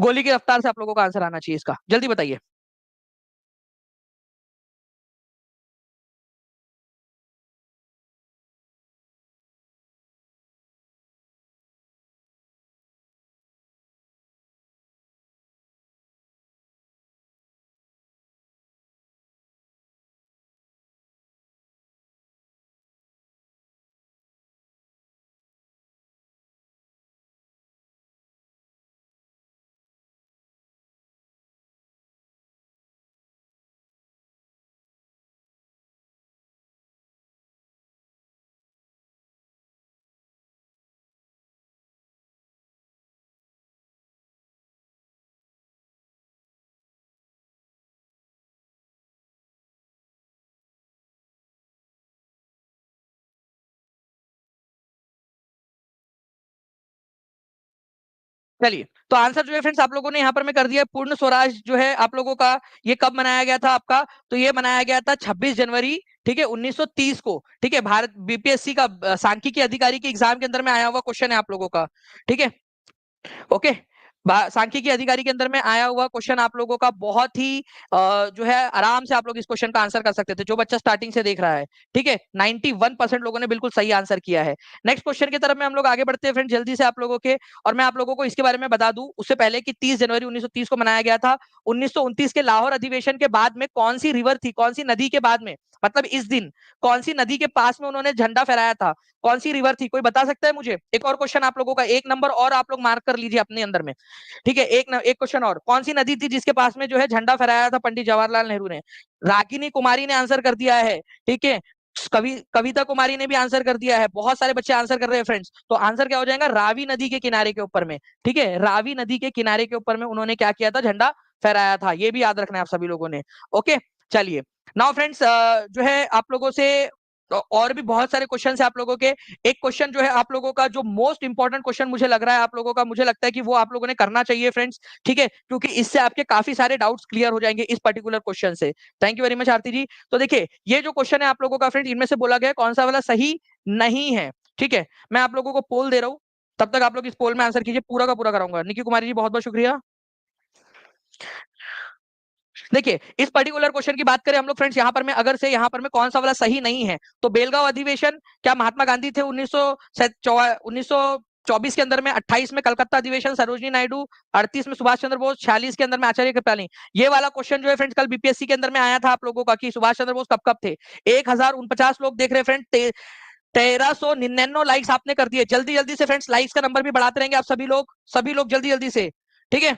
गोली की रफ्तार से आप लोगों का आंसर आना चाहिए इसका, जल्दी बताइए। चलिए, तो आंसर जो है फ्रेंड्स आप लोगों ने यहाँ पर मैं कर दिया। पूर्ण स्वराज जो है आप लोगों का, ये कब मनाया गया था आपका, तो ये मनाया गया था 26 जनवरी, ठीक है, 1930 को। ठीक है, भारत बीपीएससी का सांख्यिकी अधिकारी के एग्जाम के अंदर में आया हुआ क्वेश्चन है आप लोगों का। ठीक है, ओके, सांख्यिकी अधिकारी के अंदर में आया हुआ क्वेश्चन आप लोगों का, बहुत ही जो है आराम से आप लोग इस क्वेश्चन का आंसर कर सकते थे, जो बच्चा स्टार्टिंग से देख रहा है। ठीक है, 91% लोगों ने बिल्कुल सही आंसर किया है। नेक्स्ट क्वेश्चन की तरफ में हम लोग आगे बढ़ते हैं फ्रेंड जल्दी से आप लोगों के। और मैं आप लोगों को इसके बारे में बता दूं उससे पहले कि 30 जनवरी 1930 को मनाया गया था। 1929 के लाहौर अधिवेशन के बाद में कौन सी रिवर थी, कौन सी नदी के बाद में, मतलब इस दिन कौन सी नदी के पास में उन्होंने झंडा फहराया था, कौन सी रिवर थी, कोई बता सकता है मुझे? एक और क्वेश्चन आप लोगों का, एक नंबर और आप लोग मार्क कर लीजिए अपने अंदर में। ठीक है, एक क्वेश्चन और, कौन सी नदी थी जिसके पास में जो है झंडा फहराया था पंडित जवाहरलाल नेहरू ने? रागिनी कुमारी ने आंसर कर दिया है। ठीक है, कविता कुमारी ने भी आंसर कर दिया है, बहुत सारे बच्चे आंसर कर रहे हैं फ्रेंड्स। तो आंसर क्या हो जाएगा, रावी नदी के किनारे के ऊपर में। ठीक है, रावी नदी के किनारे के ऊपर में उन्होंने क्या किया था, झंडा फहराया था। ये भी याद रखना है आप सभी लोगों ने। ओके, चलिए, नाउ फ्रेंड्स जो है आप लोगों से और भी बहुत सारे क्वेश्चन है आप लोगों के। एक क्वेश्चन जो है आप लोगों का जो मोस्ट इंपॉर्टेंट क्वेश्चन मुझे लग रहा है आप लोगों का, मुझे लगता है कि वो आप लोगों ने करना चाहिए फ्रेंड्स। ठीक है, क्योंकि इससे आपके काफी सारे डाउट्स क्लियर हो जाएंगे इस पर्टिकुलर क्वेश्चन से। थैंक यू वेरी मच आरती जी। तो देखिए, ये जो क्वेश्चन है आप लोगों का फ्रेंड, इनमें से बोला गया कौन सा वाला सही नहीं है। ठीक है, मैं आप लोगों को पोल दे रहा हूं, तब तक आप लोग इस पोल में आंसर कीजिए, पूरा का पूरा कराऊंगा। निकी कुमारी जी बहुत बहुत शुक्रिया। देखिए, इस पर्टिकुलर क्वेश्चन की बात करें हम लोग फ्रेंड्स, यहाँ पर में अगर से यहाँ पर में कौन सा वाला सही नहीं है, तो बेलगांव अधिवेशन क्या महात्मा गांधी थे 1924 के अंदर में, 28 में कलकत्ता अधिवेशन सरोजनी नायडू, 38 में सुभाष चंद्र बोस, 46 के अंदर में आचार्य कृपलानी। ये वाला क्वेश्चन जो है फ्रेंड्स कल बीपीएससी के अंदर में आया था आप लोगों का कि सुभाष चंद्र बोस कब कब थे। 1049 लोग देख रहे हैं फ्रेंड, 1399 लाइक्स आपने कर दिए। जल्दी जल्दी से फ्रेंड्स लाइक्स का नंबर भी बढ़ाते रहेंगे आप सभी लोग जल्दी जल्दी से। ठीक है,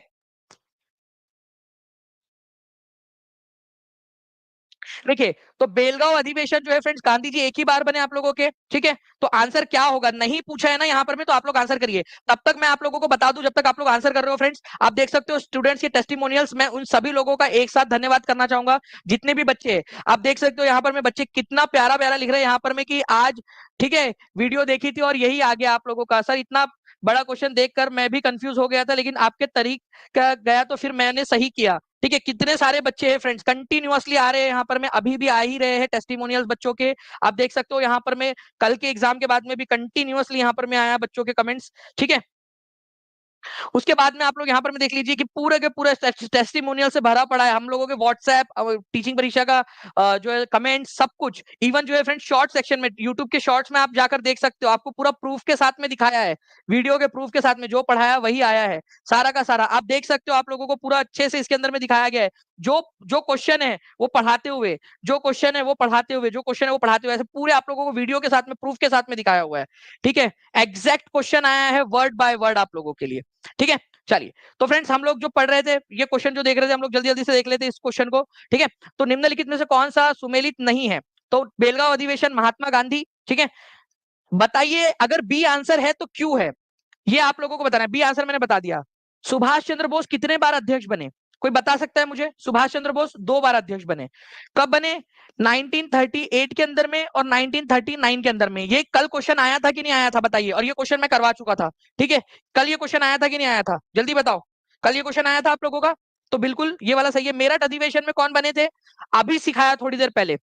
देखिए, तो बेलगांव अधिवेशन जो है फ्रेंड्स, गांधी जी एक ही बार बने आप लोगों के। ठीक है, तो आंसर क्या होगा, नहीं पूछा है ना यहाँ पर में, तो आप लोग आंसर करिए। तब तक मैं आप लोगों को बता दूं, जब तक आप लोग आंसर कर रहे हो फ्रेंड्स, आप देख सकते हो स्टूडेंट्स के टेस्टिमोनियल्स, मैं उन सभी लोगों का एक साथ धन्यवाद करना चाहूंगा, जितने भी बच्चे हैं। आप देख सकते हो यहाँ पर में बच्चे कितना प्यारा प्यारा लिख रहे हैं यहाँ पर में कि आज, ठीक है, वीडियो देखी थी और यही आ गया आप लोगों का। सर इतना बड़ा क्वेश्चन देखकर मैं भी कंफ्यूज हो गया था, लेकिन आपके तरीका गया तो फिर मैंने सही किया। ठीक है, कितने सारे बच्चे हैं फ्रेंड्स, कंटिन्यूअसली आ रहे हैं यहाँ पर में, अभी भी आ ही रहे हैं टेस्टिमोनियल्स बच्चों के। आप देख सकते हो यहाँ पर में कल के एग्जाम के बाद में भी कंटिन्यूअसली यहाँ पर में आया बच्चों के कमेंट्स। ठीक है, उसके बाद में आप लोग यहाँ पर में देख लीजिए कि पूरे के पूरे टेस्टिमोनियल से भरा पड़ा है हम लोगों के व्हाट्सएप टीचिंग परीक्षा का जो है कमेंट, सब कुछ। इवन जो है फ्रेंड शॉर्ट सेक्शन में, यूट्यूब के शॉर्ट्स में आप जाकर देख सकते हो, आपको पूरा प्रूफ के साथ में दिखाया है, वीडियो के प्रूफ के साथ में जो पढ़ाया वही आया है, सारा का सारा आप देख सकते हो, आप लोगों को पूरा अच्छे से इसके अंदर में दिखाया गया है। जो जो क्वेश्चन है वो पढ़ाते हुए, जो क्वेश्चन है वो पढ़ाते हुए, जो क्वेश्चन है वो पढ़ाते हुए, ऐसे पूरे आप लोगों को वीडियो के साथ में, प्रूफ के साथ में दिखाया हुआ है। ठीक है, एग्जैक्ट क्वेश्चन आया है वर्ड बाय वर्ड आप लोगों के लिए। ठीक है, चलिए, तो फ्रेंड्स हम लोग जो पढ़ रहे थे, ये क्वेश्चन जो देख रहे थे, हम लोग जल्दी जल्दी से देख लेते इस क्वेश्चन को। ठीक है, तो निम्नलिखित में से कौन सा सुमेलित नहीं है? तो बेलगांव अधिवेशन महात्मा गांधी। ठीक है, बताइए अगर बी आंसर है तो क्यों है, ये आप लोगों को बताना है। बी आंसर मैंने बता दिया। सुभाष चंद्र बोस कितने बार अध्यक्ष बने? कोई बता सकता है मुझे? सुभाष चंद्र बोस 2 बार अध्यक्ष बने। कब बने? 1938 के अंदर में और 1939 के अंदर में। ये कल क्वेश्चन आया था कि नहीं आया था बताइए, और ये क्वेश्चन मैं करवा चुका था। ठीक है, कल ये क्वेश्चन आया था कि नहीं आया था, जल्दी बताओ। कल ये क्वेश्चन आया था आप लोगों का? तो बिल्कुल ये वाला सही है। मेरठ अधिवेशन में कौन बने थे? अभी सिखाया थोड़ी देर पहले,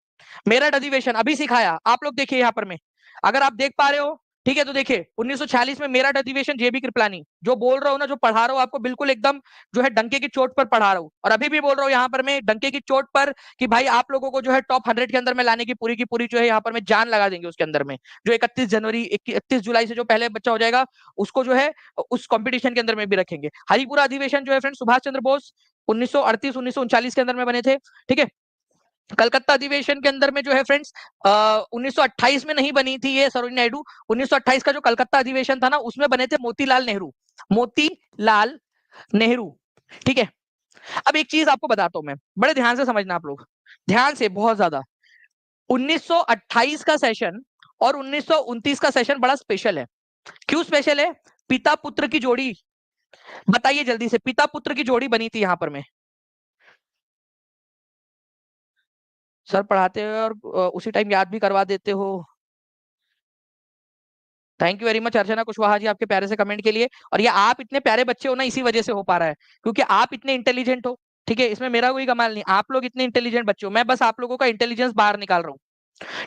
मेरठ अधिवेशन अभी सिखाया। आप लोग देखिए यहाँ पर में, अगर आप देख पा रहे हो। ठीक है, तो देखिए 1946 में मेरठ अधिवेशन, जेबी कृपलानी। जो बोल रहा हूँ ना, जो पढ़ा रहा हूँ आपको, बिल्कुल एकदम जो है डंके की चोट पर पढ़ा रहा हूँ, और अभी भी बोल रहा हूँ यहाँ पर मैं डंके की चोट पर, कि भाई आप लोगों को जो है टॉप 100 के अंदर में लाने की पूरी जो है यहाँ पर में जान लगा देंगे उसके अंदर में। जो 31 जुलाई से जो पहले बच्चा हो जाएगा, उसको जो है उस कॉम्पिटिशन के अंदर में भी रखेंगे। हरिपुरा अधिवेशन जो है फ्रेंड, सुभाष चंद्र बोस 1938-1939 के अंदर में बने थे। ठीक है, कलकत्ता अधिवेशन के अंदर में जो है फ्रेंड्स 1928 में नहीं बनी थी ये सरोजिनी नायडू। 1928 का जो कलकत्ता अधिवेशन था ना, उसमें बने थे मोतीलाल नेहरू। मोतीलाल नेहरू। ठीक है, अब एक चीज आपको बताता हूं मैं, बड़े ध्यान से समझना आप लोग, ध्यान से बहुत ज्यादा। 1928 का सेशन और 1929 का सेशन बड़ा स्पेशल है। क्यों स्पेशल है? पिता पुत्र की जोड़ी, बताइए जल्दी से, पिता पुत्र की जोड़ी बनी थी यहां पर में। सर पढ़ाते हो और उसी टाइम याद भी करवा देते हो। थैंक यू वेरी मच अर्चना कुशवाहा जी, आपके प्यारे से कमेंट के लिए। और ये आप इतने प्यारे बच्चे हो ना, इसी वजह से हो पा रहा है, क्योंकि आप इतने इंटेलिजेंट हो। ठीक है, इसमें मेरा कोई कमाल नहीं, आप लोग इतने इंटेलिजेंट बच्चे हो, मैं बस आप लोगों का इंटेलिजेंस बाहर निकाल रहा हूँ।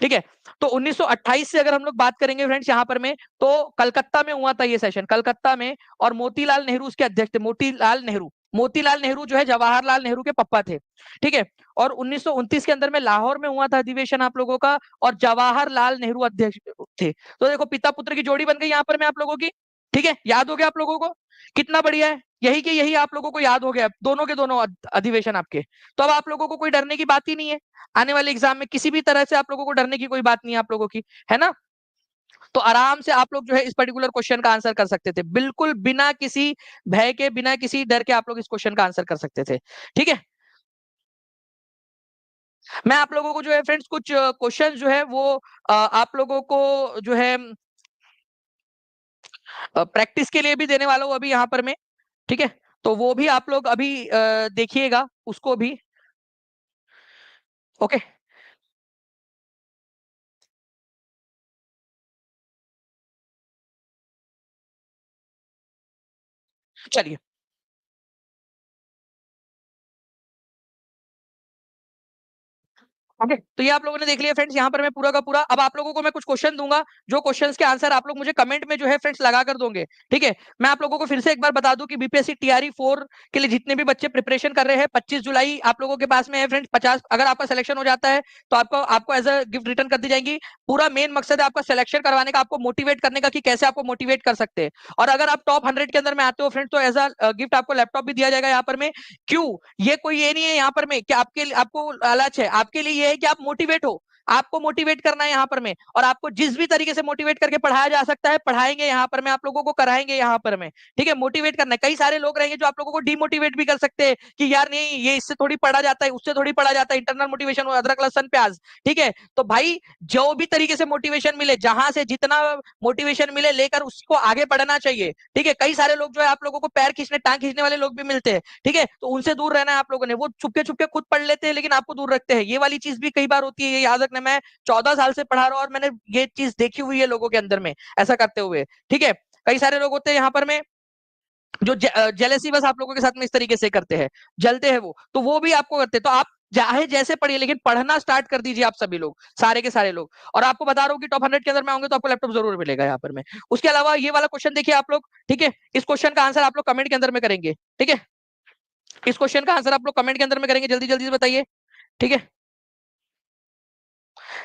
ठीक है, तो 1928 से अगर हम लोग बात करेंगे फ्रेंड्स यहाँ पर में, तो कलकत्ता में हुआ था ये सेशन, कलकत्ता में। और मोतीलाल नेहरू उसके अध्यक्ष थे, मोतीलाल नेहरू। मोतीलाल नेहरू जो है जवाहरलाल नेहरू के पापा थे। ठीक है, और 1929 के अंदर में लाहौर में हुआ था अधिवेशन आप लोगों का, और जवाहरलाल नेहरू अध्यक्ष थे। तो देखो पिता पुत्र की जोड़ी बन गई यहाँ पर में आप लोगों की। ठीक है, याद हो गया आप लोगों को? कितना बढ़िया है, यही के यही आप लोगों को याद हो गया, दोनों के दोनों अधिवेशन आपके। तो अब आप लोगों को कोई डरने की बात ही नहीं है। आने वाले एग्जाम में किसी भी तरह से आप लोगों को डरने की कोई बात नहीं है आप लोगों की, है ना? तो आराम से आप लोग जो है इस पर्टिकुलर क्वेश्चन का आंसर कर सकते थे, बिल्कुल बिना किसी भय के, बिना किसी डर के आप लोग इस क्वेश्चन का आंसर कर सकते थे। ठीक है, मैं आप लोगों को जो है फ्रेंड्स कुछ क्वेश्चन जो है वो आप लोगों को जो है प्रैक्टिस के लिए भी देने वाला हूँ अभी यहाँ पर मैं। ठीक है, तो वो भी आप लोग अभी देखिएगा उसको भी। ओके, चलिए। ओके, तो ये आप लोगों ने देख लिया फ्रेंड्स यहाँ पर मैं पूरा का पूरा। अब आप लोगों को मैं कुछ क्वेश्चन दूंगा, जो क्वेश्चंस के आंसर आप लोग मुझे कमेंट में जो है फ्रेंड्स लगा कर दोगे। ठीक है, मैं आप लोगों को फिर से एक बार बता दूं कि बीपीएससी टीआरई 4 के लिए जितने भी बच्चे प्रिपरेशन कर रहे हैं, 25 जुलाई आप लोगों के पास में है फ्रेंड्स। 50 अगर आपका सिलेक्शन हो जाता है तो आपको आपको एज अ गिफ्ट रिटर्न कर दी जाएंगी। पूरा मेन मकसद है आपका सिलेक्शन करवाने का, आपको मोटिवेट करने का, कि कैसे आपको मोटिवेट कर सकते हैं। और अगर आप टॉप 100 के अंदर में आते हो फ्रेंड्स, तो एज अ गिफ्ट आपको लैपटॉप भी दिया जाएगा यहाँ पर में। क्यों? ये कोई ये नहीं है यहाँ पर में कि आपके आपको लालच है, आपके लिए ये है कि आप मोटिवेट हो। आपको मोटिवेट करना है यहाँ पर में, और आपको जिस भी तरीके से मोटिवेट करके पढ़ाया जा सकता है पढ़ाएंगे यहाँ पर में, आप लोगों को कराएंगे यहाँ पर में। ठीक है, मोटिवेट करना है। कई सारे लोग रहेंगे जो आप लोगों को डिमोटिवेट भी कर सकते हैं, कि यार नहीं ये इससे थोड़ी पढ़ा जाता है, उससे थोड़ी पढ़ा जाता है, इंटरनल मोटिवेशन, अदरक लहसन प्याज। ठीक है, तो भाई जो भी तरीके से मोटिवेशन मिले, जहां से जितना मोटिवेशन मिले लेकर उसको आगे बढ़ना चाहिए। ठीक है, कई सारे लोग जो है आप लोगों को पैर खींचने, टांग खींचने वाले लोग भी मिलते हैं। ठीक है, तो उनसे दूर रहना है आप लोगों ने। वो छुपके छुपके खुद पढ़ लेते हैं लेकिन आपको दूर रखते हैं, ये वाली चीज भी कई बार होती है, ये याद रखना। मैं 14 साल से पढ़ा रहा हूं और मैंने ये चीज देखी हुई है लोगों के अंदर में ऐसा करते हुए। ठीक है, कई सारे लोग होते हैं यहाँ पर में जो जेलेसी बस आप लोगों के साथ में इस तरीके से करते हैं, जलते हैं वो, तो वो भी आपको करते हैं। तो आप चाहे जैसे पढ़िए लेकिन पढ़ना स्टार्ट कर दीजिए आप सभी लोग, सारे के सारे लोग। और आपको बता रहा हूँ कि टॉप 100 के अंदर में आऊंगे तो आपको लैपटॉप जरूर मिलेगा यहाँ पर में। उसके अलावा ये वाला क्वेश्चन देखिए आप लोग। ठीक है, इस क्वेश्चन का आंसर आप लोग कमेंट के अंदर में करेंगे। ठीक है, इस क्वेश्चन का आंसर आप लोग कमेंट के अंदर में करेंगे, जल्दी जल्दी से बताइए। ठीक है,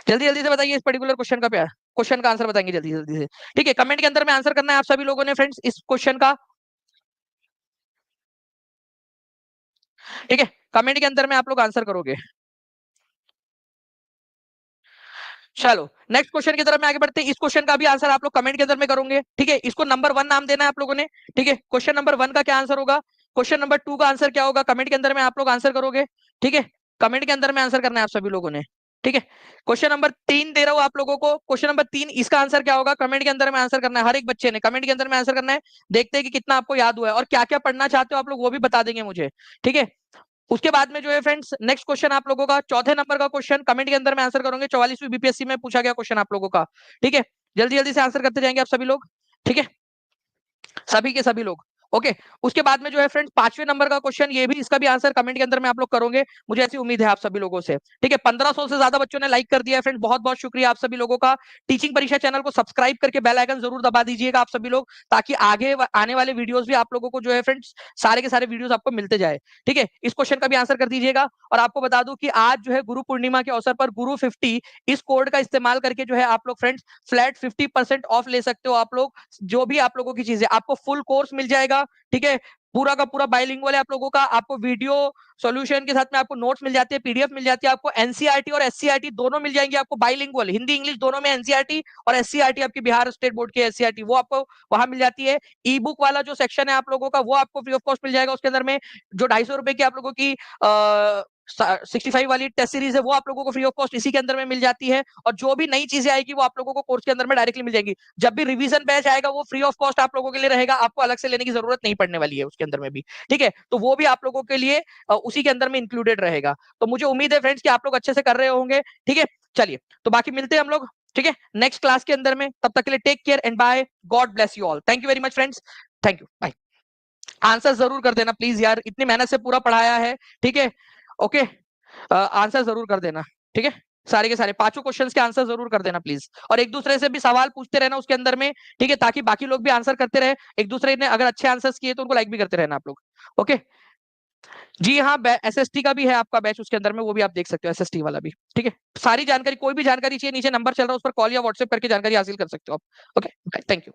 जल्दी जल्दी से बताइए इस पर्टिकुलर क्वेश्चन का प्यार, क्वेश्चन का आंसर बताएंगे जल्दी जल्दी से। ठीक है, कमेंट के अंदर में आंसर करना है आप सभी लोगों ने फ्रेंड्स इस क्वेश्चन का। ठीक है, कमेंट के अंदर में आप लोग आंसर करोगे। चलो नेक्स्ट क्वेश्चन की तरफ में आगे बढ़ते हैं। इस क्वेश्चन का भी आंसर आप लोग कमेंट के अंदर में करोगे, ठीक है। इसको नंबर 1 नाम देना है आप लोगों ने, ठीक है। क्वेश्चन नंबर 1 का क्या आंसर होगा, क्वेश्चन नंबर 2 का आंसर क्या होगा, कमेंट के अंदर में आप लोग आंसर करोगे, ठीक है। कमेंट के अंदर में आंसर करना है आप सभी लोगों ने, ठीक है। क्वेश्चन नंबर 3 दे रहा हूं आप लोगों को, क्वेश्चन नंबर 3 इसका आंसर क्या होगा, कमेंट के अंदर में आंसर करना है। हर एक बच्चे ने कमेंट के अंदर में आंसर करना है। देखते हैं कि कितना आपको याद हुआ है और क्या क्या पढ़ना चाहते हो आप लोग वो भी बता देंगे मुझे, ठीक है। उसके बाद में जो है फ्रेंड्स नेक्स्ट क्वेश्चन आप लोगों का चौथे नंबर का क्वेश्चन कमेंट के अंदर में आंसर करोगे। 44वीं बीपीएससी में पूछा गया क्वेश्चन आप लोगों का, ठीक है। जल्दी जल्दी से आंसर करते जाएंगे आप सभी लोग, ठीक है, सभी के सभी लोग। ओके, उसके बाद में जो है फ्रेंड्स 5वें नंबर का क्वेश्चन, ये भी इसका भी आंसर कमेंट के अंदर में आप लोग करोगे, मुझे ऐसी उम्मीद है आप सभी लोगों से, ठीक है। 1500 से ज्यादा बच्चों ने लाइक कर दिया है फ्रेंड्स, बहुत बहुत शुक्रिया आप सभी लोगों का। टीचिंग परीक्षा चैनल को सब्सक्राइब करके बेल आइकन जरूर दबा दीजिएगा आप सभी लोग, ताकि आगे आने वाले वीडियोस भी आप लोगों को जो है फ्रेंड्स सारे के सारे वीडियोस आपको मिलते जाए, ठीक है। इस क्वेश्चन का भी आंसर कर दीजिएगा। और आपको बता दूं कि आज जो है गुरु पूर्णिमा के अवसर पर गुरु 50 इस कोड का इस्तेमाल करके जो है आप लोग फ्रेंड्स फ्लैट 50% ऑफ ले सकते हो। आप लोग जो भी आप लोगों की चीजें, आपको फुल कोर्स मिल जाएगा, ठीक है। पूरा का पूरा बाइलिंगुअल है आप लोगों का, आपको वीडियो सॉल्यूशन के साथ में आपको नोट्स मिल जाते हैं, पीडीएफ मिल जाती है, आपको एनसीईआरटी और एससीईआरटी दोनों मिल जाएंगे आपको बाइलिंगुअल, हिंदी इंग्लिश दोनों में एनसीईआरटी और एससीईआरटी आपकी बिहार स्टेट बोर्ड की एससीईआरटी वो आपको वहां मिल जाती है। ई बुक वाला जो सेक्शन है आप लोगों का वो आपको फ्री ऑफ कॉस्ट मिल जाएगा। उसके अंदर में जो 250 रुपए की आप लोगों की 65 वाली टेस्ट सीरीज है वो आप लोगों को फ्री ऑफ कॉस्ट इसी के अंदर में मिल जाती है। और जो भी नई चीजें आएगी वो आप लोगों को कोर्स के अंदर में डायरेक्टली मिल जाएगी। जब भी रिवीजन बैच आएगा वो फ्री ऑफ कॉस्ट आप लोगों के लिए रहेगा, आपको अलग से लेने की जरूरत नहीं पड़ने वाली है उसके अंदर में भी, ठीक है। तो वो भी आप लोगों के लिए उसी के अंदर में इंक्लूडेड रहेगा। तो मुझे उम्मीद है फ्रेंड्स कि आप लोग अच्छे से कर रहे होंगे, ठीक है। चलिए तो बाकी मिलते हैं हम लोग, ठीक है, नेक्स्ट क्लास के अंदर में। तब तक के लिए take care and bye, God bless you all. Thank you very much friends, thank you, bye. Answer जरूर कर देना प्लीज यार, इतनी मेहनत से पूरा पढ़ाया है, ठीक है। ओके, आंसर जरूर कर देना, ठीक है। सारे के सारे पांचों क्वेश्चंस के आंसर जरूर कर देना प्लीज। और एक दूसरे से भी सवाल पूछते रहना उसके अंदर में, ठीक है, ताकि बाकी लोग भी आंसर करते रहे। एक दूसरे ने अगर अच्छे आंसर्स किए तो उनको लाइक भी करते रहना आप लोग, ओके। जी हाँ, एसएसटी का भी है आपका बैच उसके अंदर में, वो भी आप देख सकते हो, एसएसटी वाला भी, ठीक है। सारी जानकारी, कोई भी जानकारी चाहिए नीचे नंबर चल रहा है उस पर कॉल या व्हाट्सएप करके जानकारी हासिल कर सकते हो आप, ओके। Thank you.